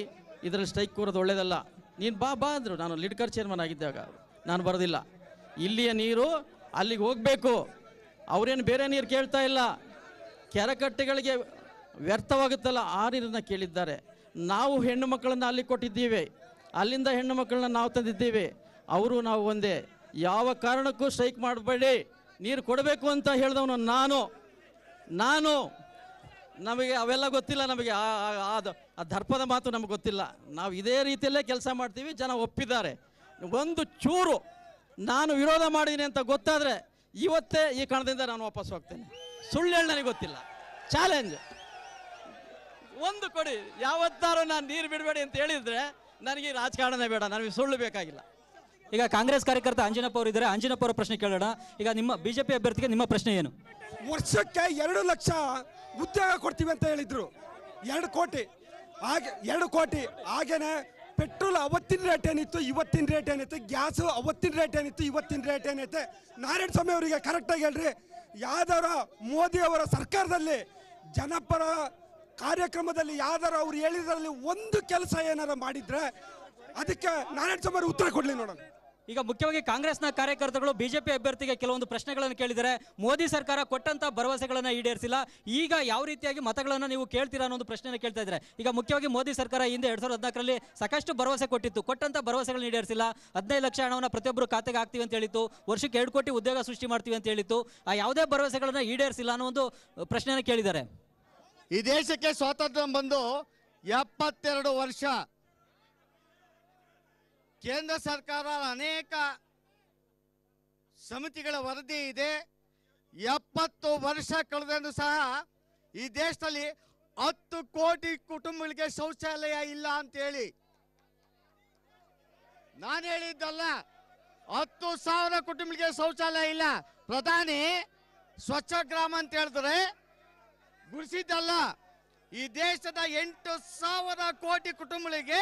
ಇದರಲ್ಲಿ ಸ್ಟ್ರೈಕ್ ಕೂರೋದು ಒಳ್ಳೇದಲ್ಲ, ನೀನು ಬಾ ಅಂದರು. ನಾನು ಲಿಡ್ಕರ್ ಚೇರ್ಮನ್ ಆಗಿದ್ದಾಗ ನಾನು ಬರೋದಿಲ್ಲ, ಇಲ್ಲಿಯ ನೀರು ಅಲ್ಲಿಗೆ ಹೋಗಬೇಕು. ಅವರೇನು ಬೇರೆ ನೀರು ಕೇಳ್ತಾ ಇಲ್ಲ, ಕೆರೆಕಟ್ಟೆಗಳಿಗೆ ವ್ಯರ್ಥವಾಗುತ್ತಲ್ಲ ಆ ನೀರನ್ನು ಕೇಳಿದ್ದಾರೆ. ನಾವು ಹೆಣ್ಣು ಮಕ್ಕಳನ್ನು ಅಲ್ಲಿ ಕೊಟ್ಟಿದ್ದೀವಿ, ಅಲ್ಲಿಂದ ಹೆಣ್ಣು ಮಕ್ಕಳನ್ನ ನಾವು ತಂದಿದ್ದೀವಿ. ಅವರು ನಾವು ಒಂದೇ. ಯಾವ ಕಾರಣಕ್ಕೂ ಸ್ಟ್ರೈಕ್ ಮಾಡಬೇಡಿ, ನೀರು ಕೊಡಬೇಕು ಅಂತ ಹೇಳಿದವನು ನಾನು ನಮಗೆ ಅವೆಲ್ಲ ಗೊತ್ತಿಲ್ಲ. ನಮಗೆ ಆ ದರ್ಪದ ಮಾತು ನಮಗೆ ಗೊತ್ತಿಲ್ಲ. ನಾವು ಇದೇ ರೀತಿಯಲ್ಲೇ ಕೆಲಸ ಮಾಡ್ತೀವಿ. ಜನ ಒಪ್ಪಿದ್ದಾರೆ. ಒಂದು ಚೂರು ನಾನು ವಿರೋಧ ಮಾಡಿದ್ದೀನಿ ಅಂತ ಗೊತ್ತಾದರೆ ಇವತ್ತೇ ಈ ಕಣದಿಂದ ನಾನು ವಾಪಸ್ ಹೋಗ್ತೇನೆ. ಸುಳ್ಳು ಹೇಳಿ ನನಗೆ ಗೊತ್ತಿಲ್ಲ. ಚಾಲೆಂಜ್ ಒಂದು ಕೊಡಿ. ಯಾವತ್ತಾರು ನಾನು ನೀರು ಬಿಡಬೇಡಿ ಅಂತ ಹೇಳಿದರೆ ನನಗೆ ರಾಜಕಾರಣನೇ ಬೇಡ, ನನಗೆ ಸುಳ್ಳು ಬೇಕಾಗಿಲ್ಲ. ಈಗ ಕಾಂಗ್ರೆಸ್ ಕಾರ್ಯಕರ್ತ ಅಂಜನಪ್ಪ ಅವರು ಇದ್ದಾರೆ. ಅಂಜನಪ್ಪ ಅವರ ಪ್ರಶ್ನೆ ಕೇಳೋಣ. ಈಗ ನಿಮ್ಮ ಬಿಜೆಪಿ ಅಭ್ಯರ್ಥಿಗೆ ನಿಮ್ಮ ಪ್ರಶ್ನೆ ಏನು? ವರ್ಷಕ್ಕೆ 2 ಲಕ್ಷ ಉದ್ಯೋಗ ಕೊಡ್ತೀವಿ ಅಂತ ಹೇಳಿದ್ರು. 2 ಕೋಟಿ ಹಾಗೆ 2 ಕೋಟಿ. ಹಾಗೇನೆ ಪೆಟ್ರೋಲ್ ಅವತ್ತಿನ ರೇಟ್ ಏನಿತ್ತು ಇವತ್ತಿನ ರೇಟ್ ಏನೈತೆ, ಗ್ಯಾಸು ಅವತ್ತಿನ ರೇಟ್ ಏನಿತ್ತು ಇವತ್ತಿನ ರೇಟ್ ಏನೈತೆ. ನಾರಾಯಣ ಸ್ವಾಮಿ ಅವರಿಗೆ ಕರೆಕ್ಟಾಗಿ ಹೇಳ್ರಿ, ಯಾವ್ದಾರ ಮೋದಿ ಅವರ ಸರ್ಕಾರದಲ್ಲಿ ಜನಪರ ಕಾರ್ಯಕ್ರಮದಲ್ಲಿ ಯಾವ್ದಾರ ಅವ್ರು ಹೇಳಿದ್ರಲ್ಲಿ ಒಂದು ಕೆಲಸ ಏನಾರ ಮಾಡಿದ್ರೆ ಅದಕ್ಕೆ ನಾರಾಯಣ ಸ್ವಾಮಿ ಅವರು ಉತ್ತರ ಕೊಡ್ಲಿ ನೋಡೋಣ. ಈಗ ಮುಖ್ಯವಾಗಿ ಕಾಂಗ್ರೆಸ್ನ ಕಾರ್ಯಕರ್ತರು ಬಿಜೆಪಿ ಅಭ್ಯರ್ಥಿಗೆ ಕೆಲವೊಂದು ಪ್ರಶ್ನೆಗಳನ್ನು ಕೇಳಿದರೆ, ಮೋದಿ ಸರ್ಕಾರ ಕೊಟ್ಟಂತ ಭರವಸೆಗಳನ್ನು ಈಡೇರಿಸಿಲ್ಲ, ಈಗ ಯಾವ ರೀತಿಯಾಗಿ ಮತಗಳನ್ನು ನೀವು ಕೇಳ್ತೀರಾ ಅನ್ನೋ ಒಂದು ಪ್ರಶ್ನೆಯನ್ನು ಕೇಳ್ತಾ ಇದ್ದಾರೆ. ಈಗ ಮುಖ್ಯವಾಗಿ ಮೋದಿ ಸರ್ಕಾರ ಹಿಂದೆ 2014ರಲ್ಲಿ ಸಾಕಷ್ಟು ಭರವಸೆ ಕೊಟ್ಟಿತ್ತು, ಕೊಟ್ಟಂತ ಭರವಸೆಗಳನ್ನು ಈಡೇರಿಸಿಲ್ಲ. 15 ಲಕ್ಷ ಹಣವನ್ನು ಪ್ರತಿಯೊಬ್ಬರು ಖಾತೆಗೆ ಹಾಕ್ತೀವಿ ಅಂತ ಹೇಳಿತ್ತು, ವರ್ಷಕ್ಕೆ 2 ಕೋಟಿ ಉದ್ಯೋಗ ಸೃಷ್ಟಿ ಮಾಡ್ತೀವಿ ಅಂತ ಹೇಳಿತ್ತು. ಆ ಯಾವುದೇ ಭರವಸೆಗಳನ್ನು ಈಡೇರಿಸಿಲ್ಲ ಅನ್ನೋ ಒಂದು ಪ್ರಶ್ನೆಯನ್ನು ಕೇಳಿದ್ದಾರೆ. ಈ ದೇಶಕ್ಕೆ ಸ್ವಾತಂತ್ರ್ಯ ಬಂದು 72 ವರ್ಷ. ಕೇಂದ್ರ ಸರ್ಕಾರ ಅನೇಕ ಸಮಿತಿಗಳ ವರದಿ ಇದೆ. 70 ವರ್ಷ ಕಳೆದರೂ ಸಹ ಈ ದೇಶದಲ್ಲಿ 10 ಕೋಟಿ ಕುಟುಂಬಗಳಿಗೆ ಶೌಚಾಲಯ ಇಲ್ಲ ಅಂತೇಳಿ ನಾನು ಹೇಳಿದ್ದಲ್ಲ. 10,000 ಕುಟುಂಬಗಳಿಗೆ ಶೌಚಾಲಯ ಇಲ್ಲ. ಪ್ರಧಾನಿ ಸ್ವಚ್ಛ ಗ್ರಾಮ ಅಂತ ಹೇಳಿದ್ರೆ ಗುಡಿಸಿದ್ದಲ್ಲ. ಈ ದೇಶದ 8,000 ಕೋಟಿ ಕುಟುಂಬಗಳಿಗೆ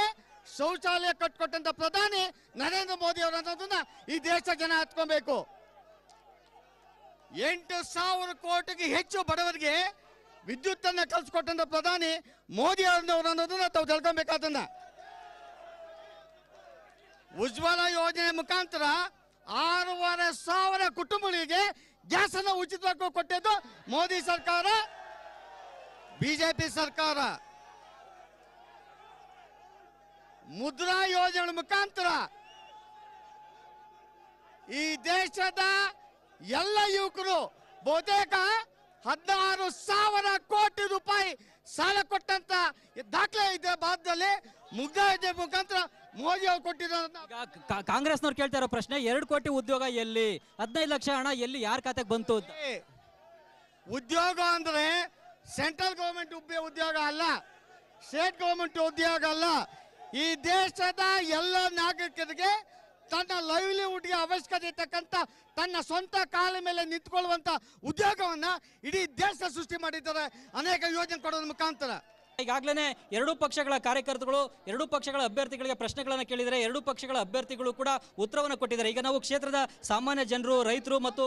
ಶೌಚಾಲಯ ಕಟ್ಕೊಟ್ಟಂತ ಪ್ರಧಾನಿ ನರೇಂದ್ರ ಮೋದಿ ಅವರು ಅನ್ನೋದನ್ನ ಈ ದೇಶ ಜನ ಹತ್ಕೊಬೇಕು. 8,000 ಕೋಟಿಗೆ ಹೆಚ್ಚು ಬಡವರಿಗೆ ವಿದ್ಯುತ್ ಅನ್ನ ಕಲ್ಸ್ಕೊಟ್ಟಂತ ಪ್ರಧಾನಿ ಮೋದಿ ಅವರು ಅನ್ನೋದನ್ನ ತಾವು ತಿಳ್ಕೊಬೇಕಾದನ್ನ. ಉಜ್ವಲ ಯೋಜನೆ ಮುಖಾಂತರ 6,500 ಕುಟುಂಬಗಳಿಗೆ ಗ್ಯಾಸ್ ಅನ್ನು ಉಚಿತವಾಗಿ ಕೊಟ್ಟಿದ್ದು ಮೋದಿ ಸರ್ಕಾರ, ಬಿಜೆಪಿ ಸರ್ಕಾರ. ಮುದ್ರಾ ಯೋಜನೆ ಮುಖಾಂತರ ಈ ದೇಶದ ಎಲ್ಲ ಯುವಕರು ಬಹುತೇಕ 16,000 ಕೋಟಿ ರೂಪಾಯಿ ಸಾಲ ಕೊಟ್ಟಂತ ದಾಖಲೆ ಇದೆ. ಭಾರತದಲ್ಲಿ ಮುದ್ರಾ ಯೋಜನೆ ಮುಖಾಂತರ ಮೋದಿ ಅವರು ಕೊಟ್ಟಿದ್ದಾರೆ. ಕಾಂಗ್ರೆಸ್ನವ್ರು ಕೇಳ್ತಾ ಇರೋ ಪ್ರಶ್ನೆ, 2 ಕೋಟಿ ಉದ್ಯೋಗ ಎಲ್ಲಿ, 15 ಲಕ್ಷ ಹಣ ಎಲ್ಲಿ, ಯಾರ ಖಾತೆಗೆ ಬಂತು? ಉದ್ಯೋಗ ಅಂದ್ರೆ ಸೆಂಟ್ರಲ್ ಗವರ್ಮೆಂಟ್ ಉದ್ಯೋಗ ಅಲ್ಲ, ಸ್ಟೇಟ್ ಗವರ್ಮೆಂಟ್ ಉದ್ಯೋಗ ಅಲ್ಲ. ಈ ದೇಶದ ಎಲ್ಲ ನಾಗರಿಕರಿಗೆ ತನ್ನ ಲೈವ್ಲಿಹುಡ್ಗೆ ಅವಶ್ಯಕತೆ ಇರ್ತಕ್ಕಂಥ ತನ್ನ ಸ್ವಂತ ಕಾಲ ಮೇಲೆ ನಿಂತ್ಕೊಳ್ಳುವಂತ ಉದ್ಯೋಗವನ್ನ ಇಡೀ ದೇಶ ಸೃಷ್ಟಿ ಮಾಡಿದ್ದಾರೆ ಅನೇಕ ಯೋಜನೆ ಕೊಡೋದ್ರ ಮುಖಾಂತರ. ಈಗಾಗಲೇ 2 ಪಕ್ಷಗಳ ಕಾರ್ಯಕರ್ತರು 2 ಪಕ್ಷಗಳ ಅಭ್ಯರ್ಥಿಗಳಿಗೆ ಪ್ರಶ್ನೆಗಳನ್ನು ಕೇಳಿದರೆ 2 ಪಕ್ಷಗಳ ಅಭ್ಯರ್ಥಿಗಳು ಕೂಡ ಉತ್ತರವನ್ನು ಕೊಟ್ಟಿದ್ದಾರೆ. ಈಗ ನಾವು ಕ್ಷೇತ್ರದ ಸಾಮಾನ್ಯ ಜನರು, ರೈತರು ಮತ್ತು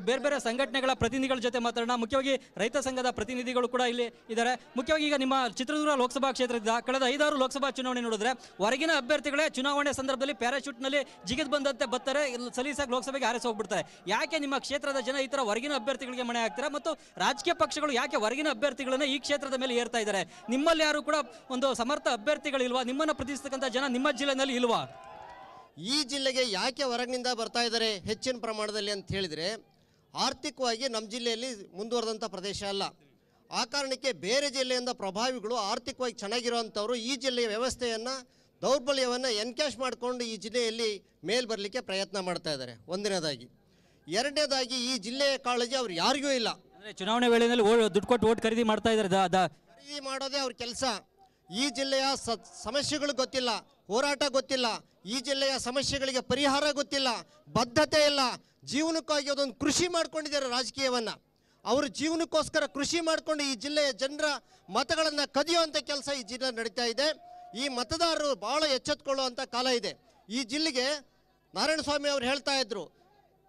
ಬೇರೆ ಬೇರೆ ಸಂಘಟನೆಗಳ ಪ್ರತಿನಿಧಿಗಳ ಜೊತೆ ಮಾತಾಡೋಣ. ಮುಖ್ಯವಾಗಿ ರೈತ ಸಂಘದ ಪ್ರತಿನಿಧಿಗಳು ಕೂಡ ಇಲ್ಲಿ ಇದ್ದಾರೆ. ಮುಖ್ಯವಾಗಿ ಈಗ ನಿಮ್ಮ ಚಿತ್ರದುರ್ಗ ಲೋಕಸಭಾ ಕ್ಷೇತ್ರದ ಕಳೆದ 5-6 ಲೋಕಸಭಾ ಚುನಾವಣೆ ನೋಡಿದ್ರೆ ಹೊರಗಿನ ಅಭ್ಯರ್ಥಿಗಳೇ ಚುನಾವಣೆ ಸಂದರ್ಭದಲ್ಲಿ ಪ್ಯಾರಾಶೂಟ್ನಲ್ಲಿ ಜಿಗಿದು ಬಂದಂತೆ ಬರ್ತಾರೆ, ಸಲೀಸಾಗಿ ಲೋಕಸಭೆಗೆ ಆರಿಸಿ ಹೋಗ್ಬಿಡ್ತಾರೆ. ಯಾಕೆ ನಿಮ್ಮ ಕ್ಷೇತ್ರದ ಜನ ಈ ಥರ ಹೊರಗಿನ ಅಭ್ಯರ್ಥಿಗಳಿಗೆ ಮಣೆ ಹಾಕ್ತಾರೆ ಮತ್ತು ರಾಜಕೀಯ ಪಕ್ಷಗಳು ಯಾಕೆ ಹೊರಗಿನ ಅಭ್ಯರ್ಥಿಗಳನ್ನ ಈ ಕ್ಷೇತ್ರದ ಮೇಲೆ ಏರ್ತಾ ಇದ್ದಾರೆ? ನಿಮ್ಮಲ್ಲಿ ಯಾರು ಕೂಡ ಒಂದು ಸಮರ್ಥ ಅಭ್ಯರ್ಥಿಗಳಿಲ್ವಾ? ನಿಮ್ಮನ್ನು ಪ್ರತಿನಿಧಿಸತಕ್ಕಂಥ ಜನ ನಿಮ್ಮ ಜಿಲ್ಲೆಯಲ್ಲಿ ಇಲ್ವಾ? ಈ ಜಿಲ್ಲೆಗೆ ಯಾಕೆ ಹೊರಗಿನಿಂದ ಬರ್ತಾ ಇದ್ದಾರೆ ಹೆಚ್ಚಿನ ಪ್ರಮಾಣದಲ್ಲಿ ಅಂತ ಹೇಳಿದರೆ, ಆರ್ಥಿಕವಾಗಿ ನಮ್ಮ ಜಿಲ್ಲೆಯಲ್ಲಿ ಮುಂದುವರೆದಂಥ ಪ್ರದೇಶ ಅಲ್ಲ. ಆ ಕಾರಣಕ್ಕೆ ಬೇರೆ ಜಿಲ್ಲೆಯಿಂದ ಪ್ರಭಾವಿಗಳು ಆರ್ಥಿಕವಾಗಿ ಚೆನ್ನಾಗಿರುವಂಥವ್ರು ಈ ಜಿಲ್ಲೆಯ ವ್ಯವಸ್ಥೆಯನ್ನು, ದೌರ್ಬಲ್ಯವನ್ನು ಎನ್ಕ್ಯಾಶ್ ಮಾಡಿಕೊಂಡು ಈ ಜಿಲ್ಲೆಯಲ್ಲಿ ಮೇಲ್ ಬರಲಿಕ್ಕೆ ಪ್ರಯತ್ನ ಮಾಡ್ತಾ ಇದ್ದಾರೆ. ಒಂದನೇದಾಗಿ. ಎರಡನೇದಾಗಿ ಈ ಜಿಲ್ಲೆಯ ಕಾಳಜಿ ಅವ್ರು ಯಾರಿಗೂ ಇಲ್ಲ. ಅಂದರೆ ಚುನಾವಣೆ ವೇಳೆಯಲ್ಲಿ ದುಡ್ಡು ಕೊಟ್ಟು ಓಟ್ ಖರೀದಿ ಮಾಡ್ತಾ ಇದ್ದಾರೆ. ಖರೀದಿ ಮಾಡೋದೇ ಅವ್ರ ಕೆಲಸ. ಈ ಜಿಲ್ಲೆಯ ಸಮಸ್ಯೆಗಳು ಗೊತ್ತಿಲ್ಲ, ಹೋರಾಟ ಗೊತ್ತಿಲ್ಲ, ಈ ಜಿಲ್ಲೆಯ ಸಮಸ್ಯೆಗಳಿಗೆ ಪರಿಹಾರ ಗೊತ್ತಿಲ್ಲ, ಬದ್ಧತೆ ಇಲ್ಲ. ಜೀವನಕ್ಕಾಗಿ ಅದೊಂದು ಕೃಷಿ ಮಾಡ್ಕೊಂಡಿದ್ದಾರೆ ರಾಜಕೀಯವನ್ನು. ಅವರು ಜೀವನಕ್ಕೋಸ್ಕರ ಕೃಷಿ ಮಾಡಿಕೊಂಡು ಈ ಜಿಲ್ಲೆಯ ಜನರ ಮತಗಳನ್ನು ಕದಿಯುವಂಥ ಕೆಲಸ ಈ ಜಿಲ್ಲೆ ನಡೀತಾ ಇದೆ. ಈ ಮತದಾರರು ಭಾಳ ಎಚ್ಚೆತ್ತುಕೊಳ್ಳುವಂಥ ಕಾಲ ಇದೆ. ಈ ಜಿಲ್ಲೆಗೆ ನಾರಾಯಣಸ್ವಾಮಿ ಅವರು ಹೇಳ್ತಾ ಇದ್ರು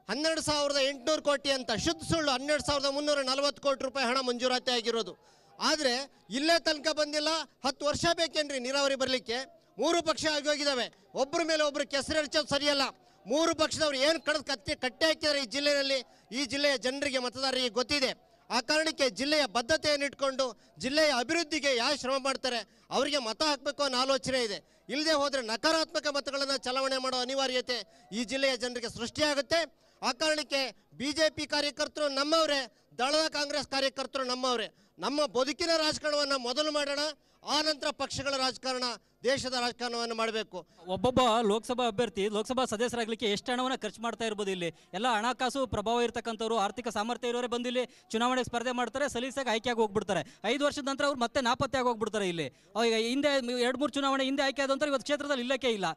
12,800 ಕೋಟಿ ಅಂತ. ಶುದ್ಧ ಸುಳ್ಳು. 12,340 ಕೋಟಿ ರೂಪಾಯಿ ಹಣ ಮಂಜೂರಾತಿ ಆಗಿರೋದು. ಆದರೆ ಇಲ್ಲೇ ತನಕ ಬಂದಿಲ್ಲ. 10 ವರ್ಷ ಬೇಕೇನ್ರಿ ನೀರಾವರಿ ಬರಲಿಕ್ಕೆ? 3 ಪಕ್ಷ ಆಗೋಗಿದ್ದಾವೆ. ಒಬ್ಬರ ಮೇಲೆ ಒಬ್ಬರು ಕೆಸರೆರಚೋದು ಸರಿಯಲ್ಲ. 3 ಪಕ್ಷದವ್ರು ಏನು ಕಟ್ಟೆ ಹಾಕಿದ್ದಾರೆ ಈ ಜಿಲ್ಲೆಯಲ್ಲಿ, ಈ ಜಿಲ್ಲೆಯ ಜನರಿಗೆ ಮತದಾರರಿಗೆ ಗೊತ್ತಿದೆ. ಆ ಕಾರಣಕ್ಕೆ ಜಿಲ್ಲೆಯ ಬದ್ಧತೆಯನ್ನು ಇಟ್ಕೊಂಡು ಜಿಲ್ಲೆಯ ಅಭಿವೃದ್ಧಿಗೆ ಯಾವ ಶ್ರಮ ಮಾಡ್ತಾರೆ ಅವರಿಗೆ ಮತ ಹಾಕಬೇಕು ಅನ್ನೋ ಆಲೋಚನೆ ಇದೆ. ಇಲ್ಲದೆ ಹೋದರೆ ನಕಾರಾತ್ಮಕ ಮತಗಳನ್ನು ಚಲಾವಣೆ ಮಾಡೋ ಅನಿವಾರ್ಯತೆ ಈ ಜಿಲ್ಲೆಯ ಜನರಿಗೆ ಸೃಷ್ಟಿಯಾಗುತ್ತೆ. ಆ ಕಾರಣಕ್ಕೆ BJP ಕಾರ್ಯಕರ್ತರು ನಮ್ಮವರೇ, ದಳದ ಕಾಂಗ್ರೆಸ್ ಕಾರ್ಯಕರ್ತರು ನಮ್ಮವರೇ. ನಮ್ಮ ಬದುಕಿನ ರಾಜಕಾರಣವನ್ನು ಮೊದಲು ಮಾಡೋಣ, ಆ ನಂತರ ಪಕ್ಷಗಳ ರಾಜಕಾರಣ, ದೇಶದ ರಾಜಕಾರಣವನ್ನು ಮಾಡಬೇಕು. ಒಬ್ಬೊಬ್ಬ ಲೋಕಸಭಾ ಅಭ್ಯರ್ಥಿ ಲೋಕಸಭಾ ಸದಸ್ಯರಾಗಲಿಕ್ಕೆ ಎಷ್ಟು ಹಣವನ್ನು ಖರ್ಚು ಮಾಡ್ತಾ ಇರ್ಬೋದು. ಇಲ್ಲಿ ಎಲ್ಲ ಹಣಕಾಸು ಪ್ರಭಾವ ಇರತಕ್ಕಂಥವ್ರು, ಆರ್ಥಿಕ ಸಾಮರ್ಥ್ಯ ಇರೋರೇ ಬಂದು ಇಲ್ಲಿ ಚುನಾವಣೆ ಸ್ಪರ್ಧೆ ಮಾಡ್ತಾರೆ, ಸಲೀಸಾಗಿ ಆಯ್ಕೆಯಾಗಿ ಹೋಗ್ಬಿಡ್ತಾರೆ. 5 ವರ್ಷದ ನಂತರ ಅವ್ರು ಮತ್ತೆ ನಾಪತ್ತೆಯಾಗಿ ಹೋಗ್ಬಿಡ್ತಾರೆ. ಇಲ್ಲಿ ಹಿಂದೆ 2-3 ಚುನಾವಣೆ ಹಿಂದೆ ಆಯ್ಕೆ ಆದಂತರ ಇವತ್ತು ಕ್ಷೇತ್ರದಲ್ಲಿ ಇಲ್ಲಕ್ಕೆ ಇಲ್ಲ.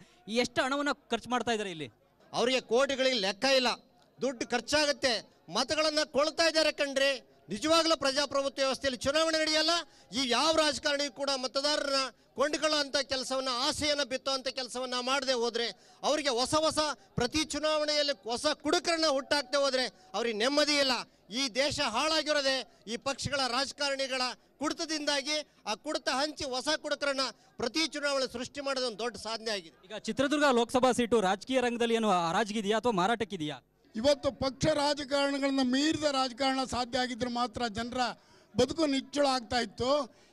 ಎಷ್ಟು ಹಣವನ್ನು ಖರ್ಚು ಮಾಡ್ತಾ ಇದ್ದಾರೆ ಇಲ್ಲಿ? ಅವರಿಗೆ ಕೋಟಿಗಳಿಗೆ ಲೆಕ್ಕ ಇಲ್ಲ. ದುಡ್ಡು ಖರ್ಚಾಗುತ್ತೆ, ಮತಗಳನ್ನು ಕೊಳ್ತಾ ಇದ್ದಾರೆ ಕಣ್ರಿ. ನಿಜವಾಗ್ಲೂ ಪ್ರಜಾಪ್ರಭುತ್ವ ವ್ಯವಸ್ಥೆಯಲ್ಲಿ ಚುನಾವಣೆ ನಡೆಯಲ್ಲ. ಈ ಯಾವ ರಾಜಕಾರಣಿ ಕೂಡ ಮತದಾರರನ್ನ ಕೊಂಡುಕೊಳ್ಳೋ ಅಂಥ ಕೆಲಸವನ್ನು, ಆಸೆಯನ್ನು ಬಿತ್ತುವಂಥ ಕೆಲಸವನ್ನು ಮಾಡದೆ ಹೋದರೆ, ಅವರಿಗೆ ಹೊಸ ಪ್ರತಿ ಚುನಾವಣೆಯಲ್ಲಿ ಹೊಸ ಕುಡುಕರನ್ನ ಹುಟ್ಟಾಕ್ದೆ ಹೋದರೆ ಅವ್ರಿಗೆ ನೆಮ್ಮದಿ ಇಲ್ಲ. ಈ ದೇಶ ಹಾಳಾಗಿರೋದೆ ಈ ಪಕ್ಷಗಳ ರಾಜಕಾರಣಿಗಳ ಕುಡಿತದಿಂದಾಗಿ. ಆ ಕುಡಿತ ಹಂಚಿ ಹೊಸ ಕುಡುಕರನ್ನ ಪ್ರತಿ ಚುನಾವಣೆ ಸೃಷ್ಟಿ ಮಾಡೋದು ಒಂದು ದೊಡ್ಡ ಸಾಧನೆ ಆಗಿದೆ. ಈಗ ಚಿತ್ರದುರ್ಗ ಲೋಕಸಭಾ ಸೀಟು ರಾಜಕೀಯ ರಂಗದಲ್ಲಿ ಏನು ಹರಾಜಿಗಿದೆಯಾ ಅಥವಾ ಮಾರಾಟಕ್ಕಿದೆಯಾ? ಇವತ್ತು ಪಕ್ಷ ರಾಜಕಾರಣಗಳನ್ನ ಮೀರಿದ ರಾಜಕಾರಣ ಸಾಧ್ಯ ಆಗಿದ್ರೆ ಮಾತ್ರ ಜನರ ಬದುಕು ನಿಚ್ಚಳ ಆಗ್ತಾ ಇತ್ತು.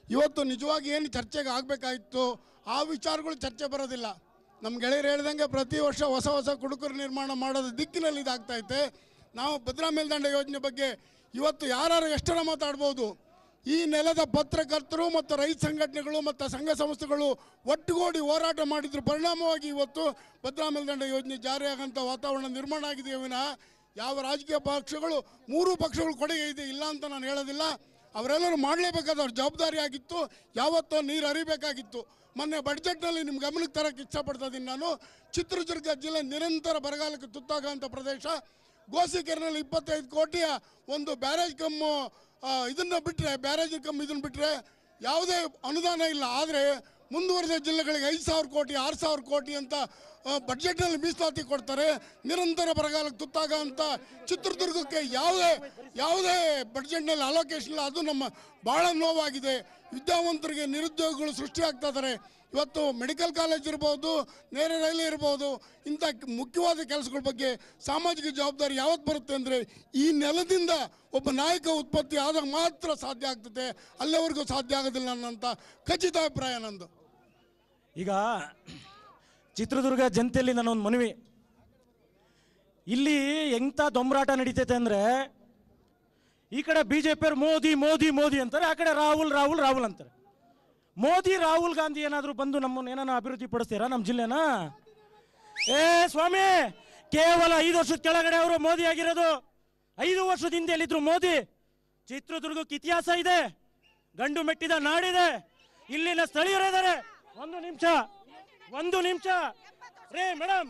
ಇವತ್ತು ನಿಜವಾಗಿ ಏನು ಚರ್ಚೆಗೆ ಆಗಬೇಕಾಗಿತ್ತು ಆ ವಿಚಾರಗಳು ಚರ್ಚೆ ಬರೋದಿಲ್ಲ. ನಮ್ಮ ಗೆಳೆಯರು ಹೇಳ್ದಂಗೆ ಪ್ರತಿ ವರ್ಷ ಹೊಸ ಕುಡುಕರು ನಿರ್ಮಾಣ ಮಾಡೋದು ದಿಕ್ಕಿನಲ್ಲಿ ಇದಾಗ್ತಾ ಐತೆ. ನಾವು ಭದ್ರಾ ಮೇಲ್ದಂಡ ಯೋಜನೆ ಬಗ್ಗೆ ಇವತ್ತು ಯಾರು ಎಷ್ಟರ ಮಾತಾಡ್ಬೋದು. ಈ ನೆಲದ ಪತ್ರಕರ್ತರು ಮತ್ತು ರೈತ ಸಂಘಟನೆಗಳು ಮತ್ತು ಸಂಘ ಸಂಸ್ಥೆಗಳು ಒಟ್ಟುಗೂಡಿ ಹೋರಾಟ ಮಾಡಿದ್ರ ಪರಿಣಾಮವಾಗಿ ಇವತ್ತು ಭದ್ರಾ ಮೇಲ್ದಂಡ ಯೋಜನೆ ಜಾರಿಯಾಗಂಥ ವಾತಾವರಣ ನಿರ್ಮಾಣ ಆಗಿದೆ ವಿನಃ ಯಾವ ರಾಜಕೀಯ ಪಕ್ಷಗಳು 3 ಪಕ್ಷಗಳು ಕೊಡುಗೆ ಇದೆ ಇಲ್ಲ ಅಂತ ನಾನು ಹೇಳೋದಿಲ್ಲ. ಅವರೆಲ್ಲರೂ ಮಾಡಲೇಬೇಕಾದ ಅವ್ರ ಜವಾಬ್ದಾರಿ ಆಗಿತ್ತು. ಯಾವತ್ತೋ ನೀರು ಹರಿಬೇಕಾಗಿತ್ತು. ಮೊನ್ನೆ ಬಡ್ಜೆಟ್ನಲ್ಲಿ ನಿಮ್ಮ ಗಮನಕ್ಕೆ ತರಕ್ಕೆ ಇಷ್ಟಪಡ್ತಾ ಇದ್ದೀನಿ ನಾನು. ಚಿತ್ರದುರ್ಗ ಜಿಲ್ಲೆ ನಿರಂತರ ಬರಗಾಲಕ್ಕೆ ತುತ್ತಾಗುವಂಥ ಪ್ರದೇಶ. ಗೋಸಿಕೆರೆನಲ್ಲಿ 25 ಕೋಟಿಯ ಒಂದು ಬ್ಯಾರೇಜ್ ಕಮ್ಮು ಇದನ್ನು ಬಿಟ್ಟರೆ, ಬ್ಯಾರೇಜ್ ಕಮ್ಮು ಇದನ್ನು ಬಿಟ್ಟರೆ ಯಾವುದೇ ಅನುದಾನ ಇಲ್ಲ. ಆದರೆ ಮುಂದುವರೆದ ಜಿಲ್ಲೆಗಳಿಗೆ 5,000 ಕೋಟಿ 6,000 ಕೋಟಿ ಅಂತ ಬಡ್ಜೆಟ್ನಲ್ಲಿ ಮೀಸಲಾತಿ ಕೊಡ್ತಾರೆ. ನಿರಂತರ ಬರಗಾಲಕ್ಕೆ ತುತ್ತಾಗೋಂಥ ಚಿತ್ರದುರ್ಗಕ್ಕೆ ಯಾವುದೇ ಬಡ್ಜೆಟ್ನಲ್ಲಿ ಅಲೋಕೇಶನ್ ಇಲ್ಲ. ಅದು ನಮ್ಮ ಭಾಳ ನೋವಾಗಿದೆ. ವಿದ್ಯಾವಂತರಿಗೆ ನಿರುದ್ಯೋಗಗಳು ಸೃಷ್ಟಿಯಾಗ್ತಾ ಇದ್ದಾರೆ. ಇವತ್ತು ಮೆಡಿಕಲ್ ಕಾಲೇಜ್ ಇರ್ಬೋದು, ನೇರ ರೈಲು ಇರ್ಬೋದು, ಇಂಥ ಮುಖ್ಯವಾದ ಕೆಲಸಗಳ ಬಗ್ಗೆ ಸಾಮಾಜಿಕ ಜವಾಬ್ದಾರಿ ಯಾವತ್ತು ಬರುತ್ತೆ ಅಂದರೆ ಈ ನೆಲದಿಂದ ಒಬ್ಬ ನಾಯಕ ಉತ್ಪತ್ತಿ ಆದಾಗ ಮಾತ್ರ ಸಾಧ್ಯ ಆಗ್ತದೆ. ಅಲ್ಲಿವರೆಗೂ ಸಾಧ್ಯ ಆಗೋದಿಲ್ಲ ಅನ್ನೋಂಥ ಖಚಿತ ಅಭಿಪ್ರಾಯ ನಂದು. ಈಗ ಚಿತ್ರದುರ್ಗ ಜನತೆಯಲ್ಲಿ ನನ್ನೊಂದು ಮನವಿ, ಇಲ್ಲಿ ಎಂಥ ದೊಂಬರಾಟ ನಡೀತೈತೆ ಅಂದರೆ ಈ ಕಡೆ BJP ಅವ್ರು ಮೋದಿ ಮೋದಿ ಮೋದಿ ಅಂತಾರೆ, ಆ ಕಡೆ ರಾಹುಲ್ ಅಂತಾರೆ. ಮೋದಿ ರಾಹುಲ್ ಗಾಂಧಿ ಏನಾದರೂ ಬಂದು ನಮ್ಮನ್ನು ಏನಾನ ಅಭಿವೃದ್ಧಿ ಪಡಿಸ್ತೀರಾ ನಮ್ಮ ಜಿಲ್ಲೆನ? ಸ್ವಾಮಿ, ಕೇವಲ 5 ವರ್ಷದ ಕೆಳಗಡೆ ಅವರು ಮೋದಿ ಆಗಿರೋದು. 5 ವರ್ಷದ ಹಿಂದೆ ಎಲ್ಲಿದ್ರು ಮೋದಿ? ಚಿತ್ರದುರ್ಗಕ್ಕೆ ಇತಿಹಾಸ ಇದೆ, ಗಂಡು ಮೆಟ್ಟಿದ ನಾಡಿದೆ, ಇಲ್ಲಿನ ಸ್ಥಳೀಯರಿದ್ದಾರೆ. ಒಂದು ನಿಮಿಷ ರೇ ಮೇಡಮ್,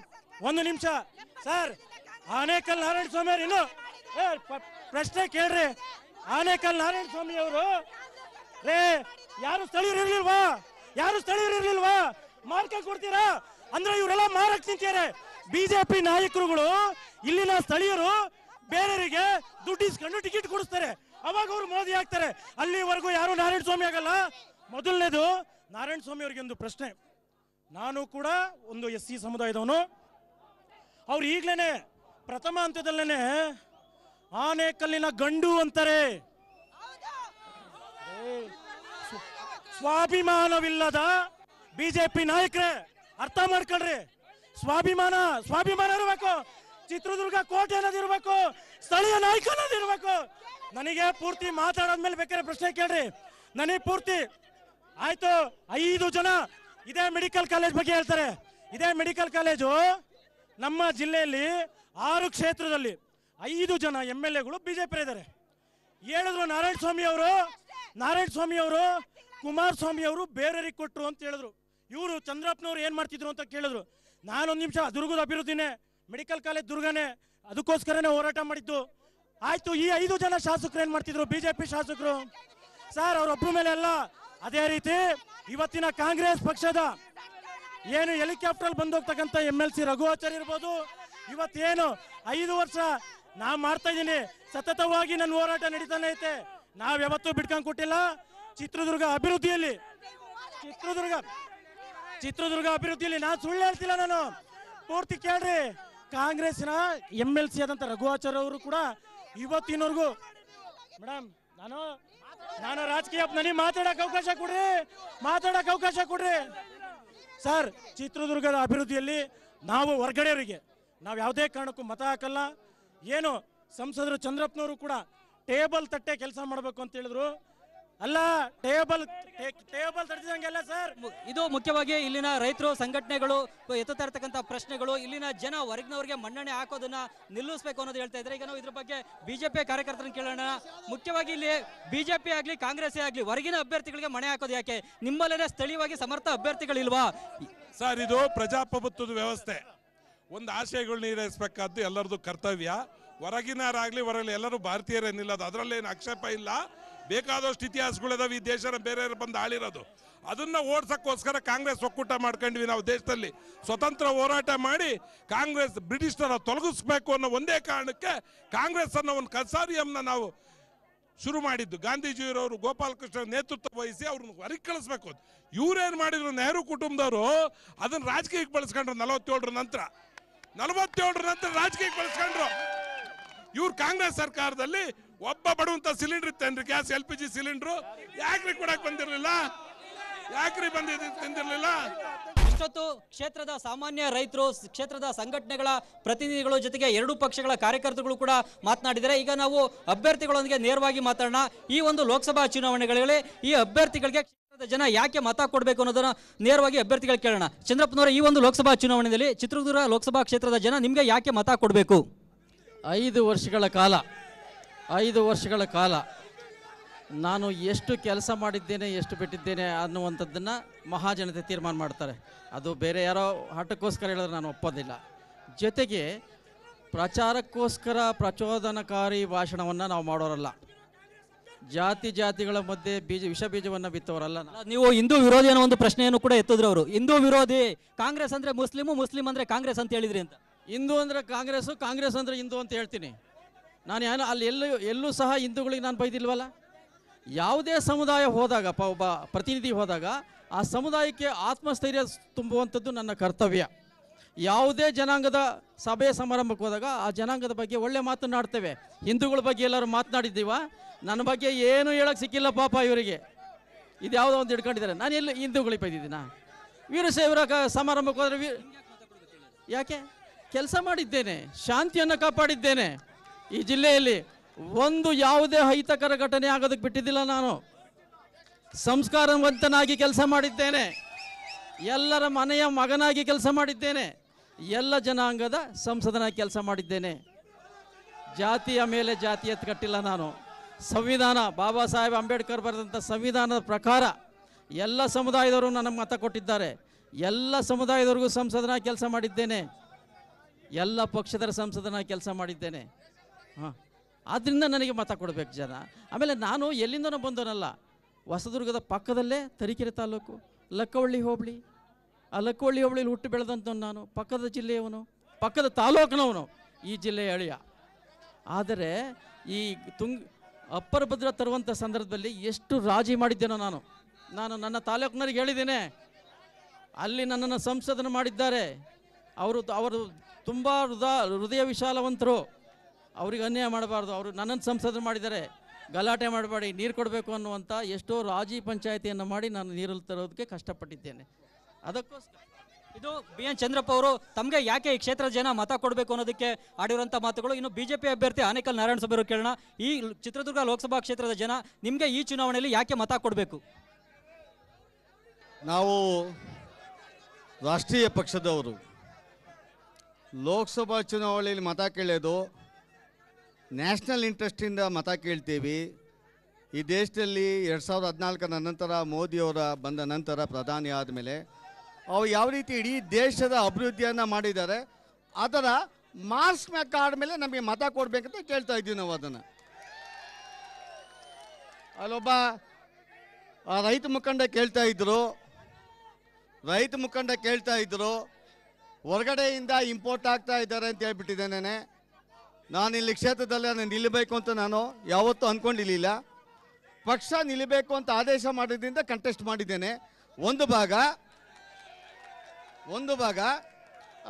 1 ನಿಮಿಷ ಸರ್. ಆನೇಕಲ್ ನಾರಾಯಣ ಸ್ವಾಮಿ ಅವರು ಇನ್ನು ಪ್ರಶ್ನೆ ಕೇಳ್ರಿ. ಆನೇಕಲ್ ನಾರಾಯಣ ಸ್ವಾಮಿ ಅವರು ರೇ ಯಾರು ಸ್ಥಳೀಯರಿರ್ಲಿಲ್ವಾ? ಮಾರ್ಕ ಕೊಡ್ತೀರಾ ಅಂದ್ರೆ ಇವರೆಲ್ಲ ಮಾರಕ್ ನಿಂತಿದ್ದಾರೆ. BJP ನಾಯಕರುಗಳು ಇಲ್ಲಿನ ಸ್ಥಳೀಯರು ಬೇರೆಯವರಿಗೆ ದುಡ್ಡು ಇಸ್ಕೊಂಡು ಟಿಕೆಟ್ ಕೊಡಿಸ್ತಾರೆ, ಅವಾಗ ಅವರು ಮೋದಿ ಆಗ್ತಾರೆ. ಅಲ್ಲಿವರೆಗೂ ಯಾರು ನಾರಾಯಣ ಸ್ವಾಮಿ ಆಗಲ್ಲ. ಮೊದಲನೇದು, ನಾರಾಯಣ ಸ್ವಾಮಿ ಅವರಿಗೆ ಒಂದು ಪ್ರಶ್ನೆ. ನಾನು ಕೂಡ ಒಂದು SC ಸಮುದಾಯದವನು. ಅವ್ರು ಈಗ್ಲೇನೆ ಪ್ರಥಮ ಹಂತದಲ್ಲೇನೆ ಆನೇಕಲ್ಲಿನ ಗಂಡು ಅಂತಾರೆ. ಸ್ವಾಭಿಮಾನವಿಲ್ಲದ BJP ನಾಯಕರೇ, ಅರ್ಥ ಮಾಡ್ಕೊಳ್ರಿ. ಸ್ವಾಭಿಮಾನ ಇರಬೇಕು. ಚಿತ್ರದುರ್ಗ ಕೋಟೆ ಅನ್ನೋದಿರ್ಬೇಕು, ಸ್ಥಳೀಯ ನಾಯಕ ಅನ್ನೋದಿರ್ಬೇಕು. ನನಗೆ ಪೂರ್ತಿ ಮಾತಾಡೋದ್ಮೇಲೆ ಬೇಕಾದ್ರೆ ಪ್ರಶ್ನೆ ಕೇಳ್ರಿ. ನನಗೆ ಪೂರ್ತಿ ಆಯ್ತು. 5 ಜನ ಇದೇ ಮೆಡಿಕಲ್ ಕಾಲೇಜ್ ಬಗ್ಗೆ ಹೇಳ್ತಾರೆ. ಇದೇ ಮೆಡಿಕಲ್ ಕಾಲೇಜು ನಮ್ಮ ಜಿಲ್ಲೆಯಲ್ಲಿ 6 ಕ್ಷೇತ್ರದಲ್ಲಿ 5 ಜನ MLAಗಳು BJP ಇದ್ದಾರೆ. ಹೇಳಿದ್ರು ನಾರಾಯಣ ಸ್ವಾಮಿ ಅವರು ಕುಮಾರಸ್ವಾಮಿ ಅವರು ಬೇರೆಯವರಿಗೆ ಕೊಟ್ಟರು ಅಂತ ಹೇಳಿದ್ರು. ಇವರು ಚಂದ್ರಪ್ಪನವ್ರು ಏನು ಮಾಡ್ತಿದ್ರು ಅಂತ ಕೇಳಿದ್ರು. ನಾನೊಂದು ನಿಮಿಷ, ದುರ್ಗದ ಅಭಿವೃದ್ಧಿನೇ, ಮೆಡಿಕಲ್ ಕಾಲೇಜ್ ದುರ್ಗನೇ, ಅದಕ್ಕೋಸ್ಕರನೇ ಹೋರಾಟ ಮಾಡಿದ್ದು. ಆಯ್ತು, ಈ 5 ಜನ ಶಾಸಕರು ಏನು ಮಾಡ್ತಿದ್ರು? BJP ಶಾಸಕರು ಸರ್, ಅವರೊಬ್ಬರ ಮೇಲೆ ಅಲ್ಲ. ಅದೇ ರೀತಿ ಇವತ್ತಿನ ಕಾಂಗ್ರೆಸ್ ಪಕ್ಷದ ಏನು ಹೆಲಿಕಾಪ್ಟರ್ ಬಂದು ಹೋಗ್ತಕ್ಕಂಥ MLC ರಘುವಾಚಾರ್ಯ ಇರ್ಬೋದು, ಇವತ್ತೇನು 5 ವರ್ಷ ನಾ ಮಾಡ್ತಾ ಇದ್ದೀನಿ, ಸತತವಾಗಿ ನನ್ನ ಹೋರಾಟ ನಡೀತಾನೆ ಐತೆ. ನಾವ್ ಯಾವತ್ತೂ ಬಿಡ್ಕೊಂಡು ಕೊಟ್ಟಿಲ್ಲ. ಚಿತ್ರದುರ್ಗ ಅಭಿವೃದ್ಧಿಯಲ್ಲಿ ನಾನು ಸುಳ್ಳು ಹೇಳ್ತಿಲ್ಲ. ನಾನು ಪೂರ್ತಿ ಕೇಳ್ರಿ, ಕಾಂಗ್ರೆಸ್ನ MLC ಆದಂತ ರಘುವಾಚಾರ್ಯ ಅವರು ಕೂಡ ಇವತ್ತಿನವರೆಗೂ ಮೇಡಮ್ ನಾನು ರಾಜಕೀಯ ನನಗೆ ಮಾತಾಡಕ್ ಅವಕಾಶ ಕೊಡ್ರಿ ಸರ್. ಚಿತ್ರದುರ್ಗದ ಅಭಿವೃದ್ಧಿಯಲ್ಲಿ ನಾವು ಹೊರಗಡೆಯವರಿಗೆ ನಾವು ಯಾವುದೇ ಕಾರಣಕ್ಕೂ ಮತ ಹಾಕಲ್ಲ. ಏನು ಸಂಸದರು ಚಂದ್ರಪ್ಪನವರು ಕೂಡ ಟೇಬಲ್ ತಟ್ಟೆ ಕೆಲಸ ಮಾಡಬೇಕು ಅಂತ ಹೇಳಿದ್ರು. ಅಲ್ಲ, ಟೇಬಲ್ ತಟ್ಟಿದಂಗೆಲ್ಲ ಸರ್. ಇದು ಮುಖ್ಯವಾಗಿ ಇಲ್ಲಿನ ರೈತರು ಸಂಘಟನೆಗಳು ಎತ್ತುತ್ತಾ ಇರ್ತಕ್ಕಂಥ ಪ್ರಶ್ನೆಗಳು, ಇಲ್ಲಿನ ಜನ ಹೊರಗಿನವರಿಗೆ ಮನ್ನಣೆ ಹಾಕೋದನ್ನ ನಿಲ್ಲಿಸಬೇಕು ಅನ್ನೋದು ಹೇಳ್ತಾ ಇದ್ದಾರೆ. ಈಗ ನಾವು ಇದ್ರ ಬಗ್ಗೆ ಬಿಜೆಪಿ ಕಾರ್ಯಕರ್ತರನ್ನ ಕೇಳೋಣ. ಮುಖ್ಯವಾಗಿ ಇಲ್ಲಿ ಬಿಜೆಪಿ ಆಗ್ಲಿ ಕಾಂಗ್ರೆಸ್ ಆಗ್ಲಿ ಹೊರಗಿನ ಅಭ್ಯರ್ಥಿಗಳಿಗೆ ಮಣೆ ಹಾಕೋದು ಯಾಕೆ? ನಿಮ್ಮಲ್ಲೇ ಸ್ಥಳೀಯವಾಗಿ ಸಮರ್ಥ ಅಭ್ಯರ್ಥಿಗಳಿಲ್ವಾ ಸರ್? ಇದು ಪ್ರಜಾಪ್ರಭುತ್ವದ ವ್ಯವಸ್ಥೆ. ಒಂದು ಆಶಯಗಳನ್ನ ಈಡೇರಿಸಬೇಕಾದ್ದು ಎಲ್ಲರದು ಕರ್ತವ್ಯ. ಹೊರಗಿನರಾಗ್ಲಿ ಹೊರಗಲಿ ಎಲ್ಲರೂ ಭಾರತೀಯರೇನಿಲ್ಲ, ಅದರಲ್ಲೇನು ಆಕ್ಷೇಪ ಇಲ್ಲ. ಬೇಕಾದಷ್ಟು ಇತಿಹಾಸಗಳಿದಾವೆ ಈ ದೇಶನ ಬೇರೆ ಬಂದು ಆಳಿರೋದು. ಅದನ್ನ ಓಡ್ಸಕ್ಕೋಸ್ಕರ ಕಾಂಗ್ರೆಸ್ ಒಕ್ಕೂಟ ಮಾಡ್ಕೊಂಡ್ವಿ. ನಾವು ದೇಶದಲ್ಲಿ ಸ್ವತಂತ್ರ ಹೋರಾಟ ಮಾಡಿ ಕಾಂಗ್ರೆಸ್ ಬ್ರಿಟಿಷರ ತೊಲಗಿಸ್ಬೇಕು ಅನ್ನೋ ಒಂದೇ ಕಾರಣಕ್ಕೆ ಕಾಂಗ್ರೆಸ್ ಅನ್ನೋ ಒಂದು ಕನ್ಸಾರಿಯಂನ ನಾವು ಶುರು ಮಾಡಿದ್ದು. ಗಾಂಧೀಜಿಯವರು ಗೋಪಾಲಕೃಷ್ಣ ನೇತೃತ್ವ ವಹಿಸಿ ಅವ್ರನ್ನ ಹೊರಗೆ ಕಳಿಸ್ಬೇಕು. ಇವ್ರೇನು ಮಾಡಿದ್ರು, ನೆಹರು ಕುಟುಂಬದವರು ಅದನ್ನ ರಾಜಕೀಯಕ್ಕೆ ಬಳಸ್ಕೊಂಡ್ರು. 47 ನಂತರ ರಾಜಕೀಯಕ್ಕೆ ಬಳಸ್ಕೊಂಡ್ರು. ಇವ್ರು ಕಾಂಗ್ರೆಸ್ ಸರ್ಕಾರದಲ್ಲಿ ಒಬ್ಬ ಬಡುವಂತ ಸಿಲಿಂಡರ್ ಇತ್ತೇನ್ರಿ, ಗ್ಯಾಸ್ LPG ಸಿಲಿಂಡ್ರು ಯಾಕ್ರಿ ಕೊಡಕ್ ಬಂದಿರಲಿಲ್ಲ? ಇಷ್ಟೊತ್ತು ಕ್ಷೇತ್ರದ ಸಾಮಾನ್ಯ ರೈತರು, ಕ್ಷೇತ್ರದ ಸಂಘಟನೆಗಳ ಪ್ರತಿನಿಧಿಗಳು ಜೊತೆಗೆ ಎರಡೂ ಪಕ್ಷಗಳ ಕಾರ್ಯಕರ್ತರುಗಳು ಕೂಡ ಮಾತನಾಡಿದರೆ. ಈಗ ನಾವು ಅಭ್ಯರ್ಥಿಗಳೊಂದಿಗೆ ನೇರವಾಗಿ ಮಾತಾಡೋಣ. ಈ ಒಂದು ಲೋಕಸಭಾ ಚುನಾವಣೆಗಳಲ್ಲಿ ಈ ಅಭ್ಯರ್ಥಿಗಳಿಗೆ ಕ್ಷೇತ್ರದ ಜನ ಯಾಕೆ ಮತ ಕೊಡಬೇಕು ಅನ್ನೋದನ್ನ ನೇರವಾಗಿ ಅಭ್ಯರ್ಥಿಗಳು ಕೇಳೋಣ. ಚಂದ್ರಪ್ಪನವರ, ಈ ಒಂದು ಲೋಕಸಭಾ ಚುನಾವಣೆಯಲ್ಲಿ ಚಿತ್ರದುರ್ಗ ಲೋಕಸಭಾ ಕ್ಷೇತ್ರದ ಜನ ನಿಮ್ಗೆ ಯಾಕೆ ಮತ ಕೊಡಬೇಕು? 5 ವರ್ಷಗಳ ಕಾಲ ನಾನು ಎಷ್ಟು ಕೆಲಸ ಮಾಡಿದ್ದೇನೆ, ಎಷ್ಟು ಬಿಟ್ಟಿದ್ದೇನೆ ಅನ್ನುವಂಥದ್ದನ್ನು ಮಹಾಜನತೆ ತೀರ್ಮಾನ ಮಾಡ್ತಾರೆ. ಅದು ಬೇರೆ ಯಾರೋ ಹಠಕ್ಕೋಸ್ಕರ ಹೇಳಿದ್ರೆ ನಾನು ಒಪ್ಪೋದಿಲ್ಲ. ಜೊತೆಗೆ ಪ್ರಚಾರಕ್ಕೋಸ್ಕರ ಪ್ರಚೋದನಕಾರಿ ಭಾಷಣವನ್ನು ನಾವು ಮಾಡೋರಲ್ಲ. ಜಾತಿಗಳ ಮಧ್ಯೆ ವಿಷ ಬೀಜವನ್ನು ಬಿತ್ತವರಲ್ಲ. ನೀವು ಹಿಂದೂ ವಿರೋಧಿ ಅನ್ನೋ ಒಂದು ಪ್ರಶ್ನೆಯನ್ನು ಕೂಡ ಎತ್ತಿದ್ರು ಅವರು. ಹಿಂದೂ ವಿರೋಧಿ, ಕಾಂಗ್ರೆಸ್ ಅಂದ್ರೆ ಮುಸ್ಲಿಂ ಅಂದ್ರೆ ಕಾಂಗ್ರೆಸ್ ಅಂತ ಹೇಳಿದ್ರಿ ಅಂತ. ಹಿಂದೂ ಅಂದರೆ ಕಾಂಗ್ರೆಸ್ಸು, ಕಾಂಗ್ರೆಸ್ ಅಂದರೆ ಹಿಂದೂ ಅಂತ ಹೇಳ್ತೀನಿ ನಾನು. ಅಲ್ಲಿ ಎಲ್ಲೂ ಸಹ ಹಿಂದೂಗಳಿಗೆ ನಾನು ಬೈದಿಲ್ವಲ್ಲ. ಯಾವುದೇ ಸಮುದಾಯ ಹೋದಾಗ, ಒಬ್ಬ ಪ್ರತಿನಿಧಿ ಹೋದಾಗ ಆ ಸಮುದಾಯಕ್ಕೆ ಆತ್ಮಸ್ಥೈರ್ಯ ತುಂಬುವಂಥದ್ದು ನನ್ನ ಕರ್ತವ್ಯ. ಯಾವುದೇ ಜನಾಂಗದ ಸಭೆ ಸಮಾರಂಭಕ್ಕೆ ಹೋದಾಗ ಆ ಜನಾಂಗದ ಬಗ್ಗೆ ಒಳ್ಳೆ ಮಾತನಾಡ್ತೇವೆ. ಹಿಂದೂಗಳ ಬಗ್ಗೆ ಎಲ್ಲರೂ ಮಾತನಾಡಿದ್ದೀವ, ನನ್ನ ಬಗ್ಗೆ ಏನು ಹೇಳೋಕ್ಕೆ ಸಿಕ್ಕಿಲ್ಲ ಪಾಪ ಇವರಿಗೆ. ಇದು ಯಾವುದೋ ಒಂದು ಹಿಡ್ಕೊಂಡಿದ್ದಾರೆ. ನಾನು ಎಲ್ಲಿ ಹಿಂದೂಗಳಿಗೆ ಬೈದಿದ್ದೀನ? ವೀರಶೈವರ ಸಮಾರಂಭಕ್ಕೆ ಹೋದರೆ ಯಾಕೆ? ಕೆಲಸ ಮಾಡಿದ್ದೇನೆ, ಶಾಂತಿಯನ್ನು ಕಾಪಾಡಿದ್ದೇನೆ. ಈ ಜಿಲ್ಲೆಯಲ್ಲಿ ಒಂದು ಯಾವುದೇ ಅಹಿತಕರ ಘಟನೆ ಆಗೋದಕ್ಕೆ ಬಿಟ್ಟಿದ್ದಿಲ್ಲ. ನಾನು ಸಂಸ್ಕಾರವಂತನಾಗಿ ಕೆಲಸ ಮಾಡಿದ್ದೇನೆ, ಎಲ್ಲರ ಮನೆಯ ಮಗನಾಗಿ ಕೆಲಸ ಮಾಡಿದ್ದೇನೆ, ಎಲ್ಲ ಜನಾಂಗದ ಸಂಸದನಾಗಿ ಕೆಲಸ ಮಾಡಿದ್ದೇನೆ. ಜಾತಿಯ ಮೇಲೆ ಜಾತಿ ಎತ್ತು ಕಟ್ಟಿಲ್ಲ ನಾನು. ಸಂವಿಧಾನ, ಬಾಬಾ ಸಾಹೇಬ್ ಅಂಬೇಡ್ಕರ್ ಬರೆದಂಥ ಸಂವಿಧಾನದ ಪ್ರಕಾರ ಎಲ್ಲ ಸಮುದಾಯದವರು ನನಗೆ ಮತ ಕೊಟ್ಟಿದ್ದಾರೆ. ಎಲ್ಲ ಸಮುದಾಯದವ್ರಿಗೂ ಸಂಸದನಾಗಿ ಕೆಲಸ ಮಾಡಿದ್ದೇನೆ, ಎಲ್ಲ ಪಕ್ಷದ ಸಂಸದನಾಗಿ ಕೆಲಸ ಮಾಡಿದ್ದೇನೆ. ಆದ್ದರಿಂದ ನನಗೆ ಮತ ಕೊಡಬೇಕು ಜನ. ಆಮೇಲೆ ನಾನು ಎಲ್ಲಿಂದನೂ ಬಂದವನಲ್ಲ. ಹೊಸದುರ್ಗದ ಪಕ್ಕದಲ್ಲೇ ತರೀಕೆರೆ ತಾಲೂಕು, ಲಕ್ಕವಳ್ಳಿ ಹೋಬಳಿ. ಆ ಲಕ್ಕವಳ್ಳಿ ಹೋಬಳಿಲಿ ಹುಟ್ಟು ಬೆಳೆದಂಥವನು ನಾನು. ಪಕ್ಕದ ಜಿಲ್ಲೆಯವನು, ಪಕ್ಕದ ತಾಲೂಕಿನವನು, ಈ ಜಿಲ್ಲೆಯ ಅಳಿಯ. ಆದರೆ ಈ ಅಪ್ಪರ ಭದ್ರ ತರುವಂಥ ಸಂದರ್ಭದಲ್ಲಿ ಎಷ್ಟು ರಾಜಿ ಮಾಡಿದ್ದೇನೋ ನಾನು ನನ್ನ ತಾಲೂಕಿನವ್ರಿಗೆ ಹೇಳಿದ್ದೇನೆ. ಅಲ್ಲಿ ನನ್ನನ್ನು ಸಂಸದನ ಮಾಡಿದ್ದಾರೆ. ಅವರು ತುಂಬ ಹೃದಯ ವಿಶಾಲವಂತರು. ಅವ್ರಿಗೆ ಅನ್ಯಾಯ ಮಾಡಬಾರ್ದು. ಅವರು ನನ್ನನ್ನು ಸಂಸದರು ಮಾಡಿದ್ದಾರೆ, ಗಲಾಟೆ ಮಾಡಬೇಡಿ, ನೀರು ಕೊಡಬೇಕು ಅನ್ನುವಂಥ ಎಷ್ಟೋ ರಾಜಿ ಪಂಚಾಯಿತಿಯನ್ನು ಮಾಡಿ ನಾನು ನೀರಲ್ಲಿ ತರೋದಕ್ಕೆ ಕಷ್ಟಪಟ್ಟಿದ್ದೇನೆ. ಅದಕ್ಕೋಸ್ಕರ ಇದು BN ಚಂದ್ರಪ್ಪ ಅವರು ತಮಗೆ ಯಾಕೆ ಈ ಕ್ಷೇತ್ರದ ಜನ ಮತ ಕೊಡಬೇಕು ಅನ್ನೋದಕ್ಕೆ ಆಡಿರುವಂಥ ಮಾತುಗಳು. ಇನ್ನು ಬಿಜೆಪಿ ಅಭ್ಯರ್ಥಿ ಆನೇಕಲ್ ನಾರಾಯಣಸ್ವಾಮಿ ಅವರು ಕೇಳೋಣ. ಈ ಚಿತ್ರದುರ್ಗ ಲೋಕಸಭಾ ಕ್ಷೇತ್ರದ ಜನ ನಿಮಗೆ ಈ ಚುನಾವಣೆಯಲ್ಲಿ ಯಾಕೆ ಮತ ಕೊಡಬೇಕು? ನಾವು ರಾಷ್ಟ್ರೀಯ ಪಕ್ಷದವರು ಲೋಕಸಭಾ ಚುನಾವಣೆಯಲ್ಲಿ ಮತ ಕೇಳೋದು ನ್ಯಾಷನಲ್ ಇಂಟ್ರೆಸ್ಟಿಂದ ಮತ ಕೇಳ್ತೀವಿ. ಈ ದೇಶದಲ್ಲಿ 2014 ನಂತರ ಮೋದಿಯವರ ಬಂದ ನಂತರ ಪ್ರಧಾನಿ ಆದಮೇಲೆ ಅವ್ರು ಯಾವ ರೀತಿ ಇಡೀ ದೇಶದ ಅಭಿವೃದ್ಧಿಯನ್ನು ಮಾಡಿದ್ದಾರೆ, ಅದರ ಮಾರ್ಕ್ಸ್ ಕಾರ್ಡ್ ಮೇಲೆ ನಮಗೆ ಮತ ಕೊಡಬೇಕಂತ ಕೇಳ್ತಾ ಇದ್ದೀವಿ ನಾವು. ಅದನ್ನು ಅಲ್ಲೊಬ್ಬ ರೈತ ಮುಖಂಡ ಕೇಳ್ತಾ ಇದ್ರು, ರೈತ ಮುಖಂಡ ಕೇಳ್ತಾ ಇದ್ರು, ಹೊರಗಡೆಯಿಂದ ಇಂಪೋರ್ಟ್ ಆಗ್ತಾ ಇದ್ದಾರೆ ಅಂತ ಹೇಳ್ಬಿಟ್ಟಿದ್ದೇನೆ. ನಾನು ಇಲ್ಲಿ ಕ್ಷೇತ್ರದಲ್ಲಿ ನಾನು ನಿಲ್ಲಬೇಕು ಅಂತ ನಾನು ಯಾವತ್ತೂ ಅಂದ್ಕೊಂಡಿರಲಿಲ್ಲ. ಪಕ್ಷ ನಿಲ್ಲಬೇಕು ಅಂತ ಆದೇಶ ಮಾಡಿದ್ರಿಂದ ಕಂಟೆಸ್ಟ್ ಮಾಡಿದ್ದೇನೆ. ಒಂದು ಭಾಗ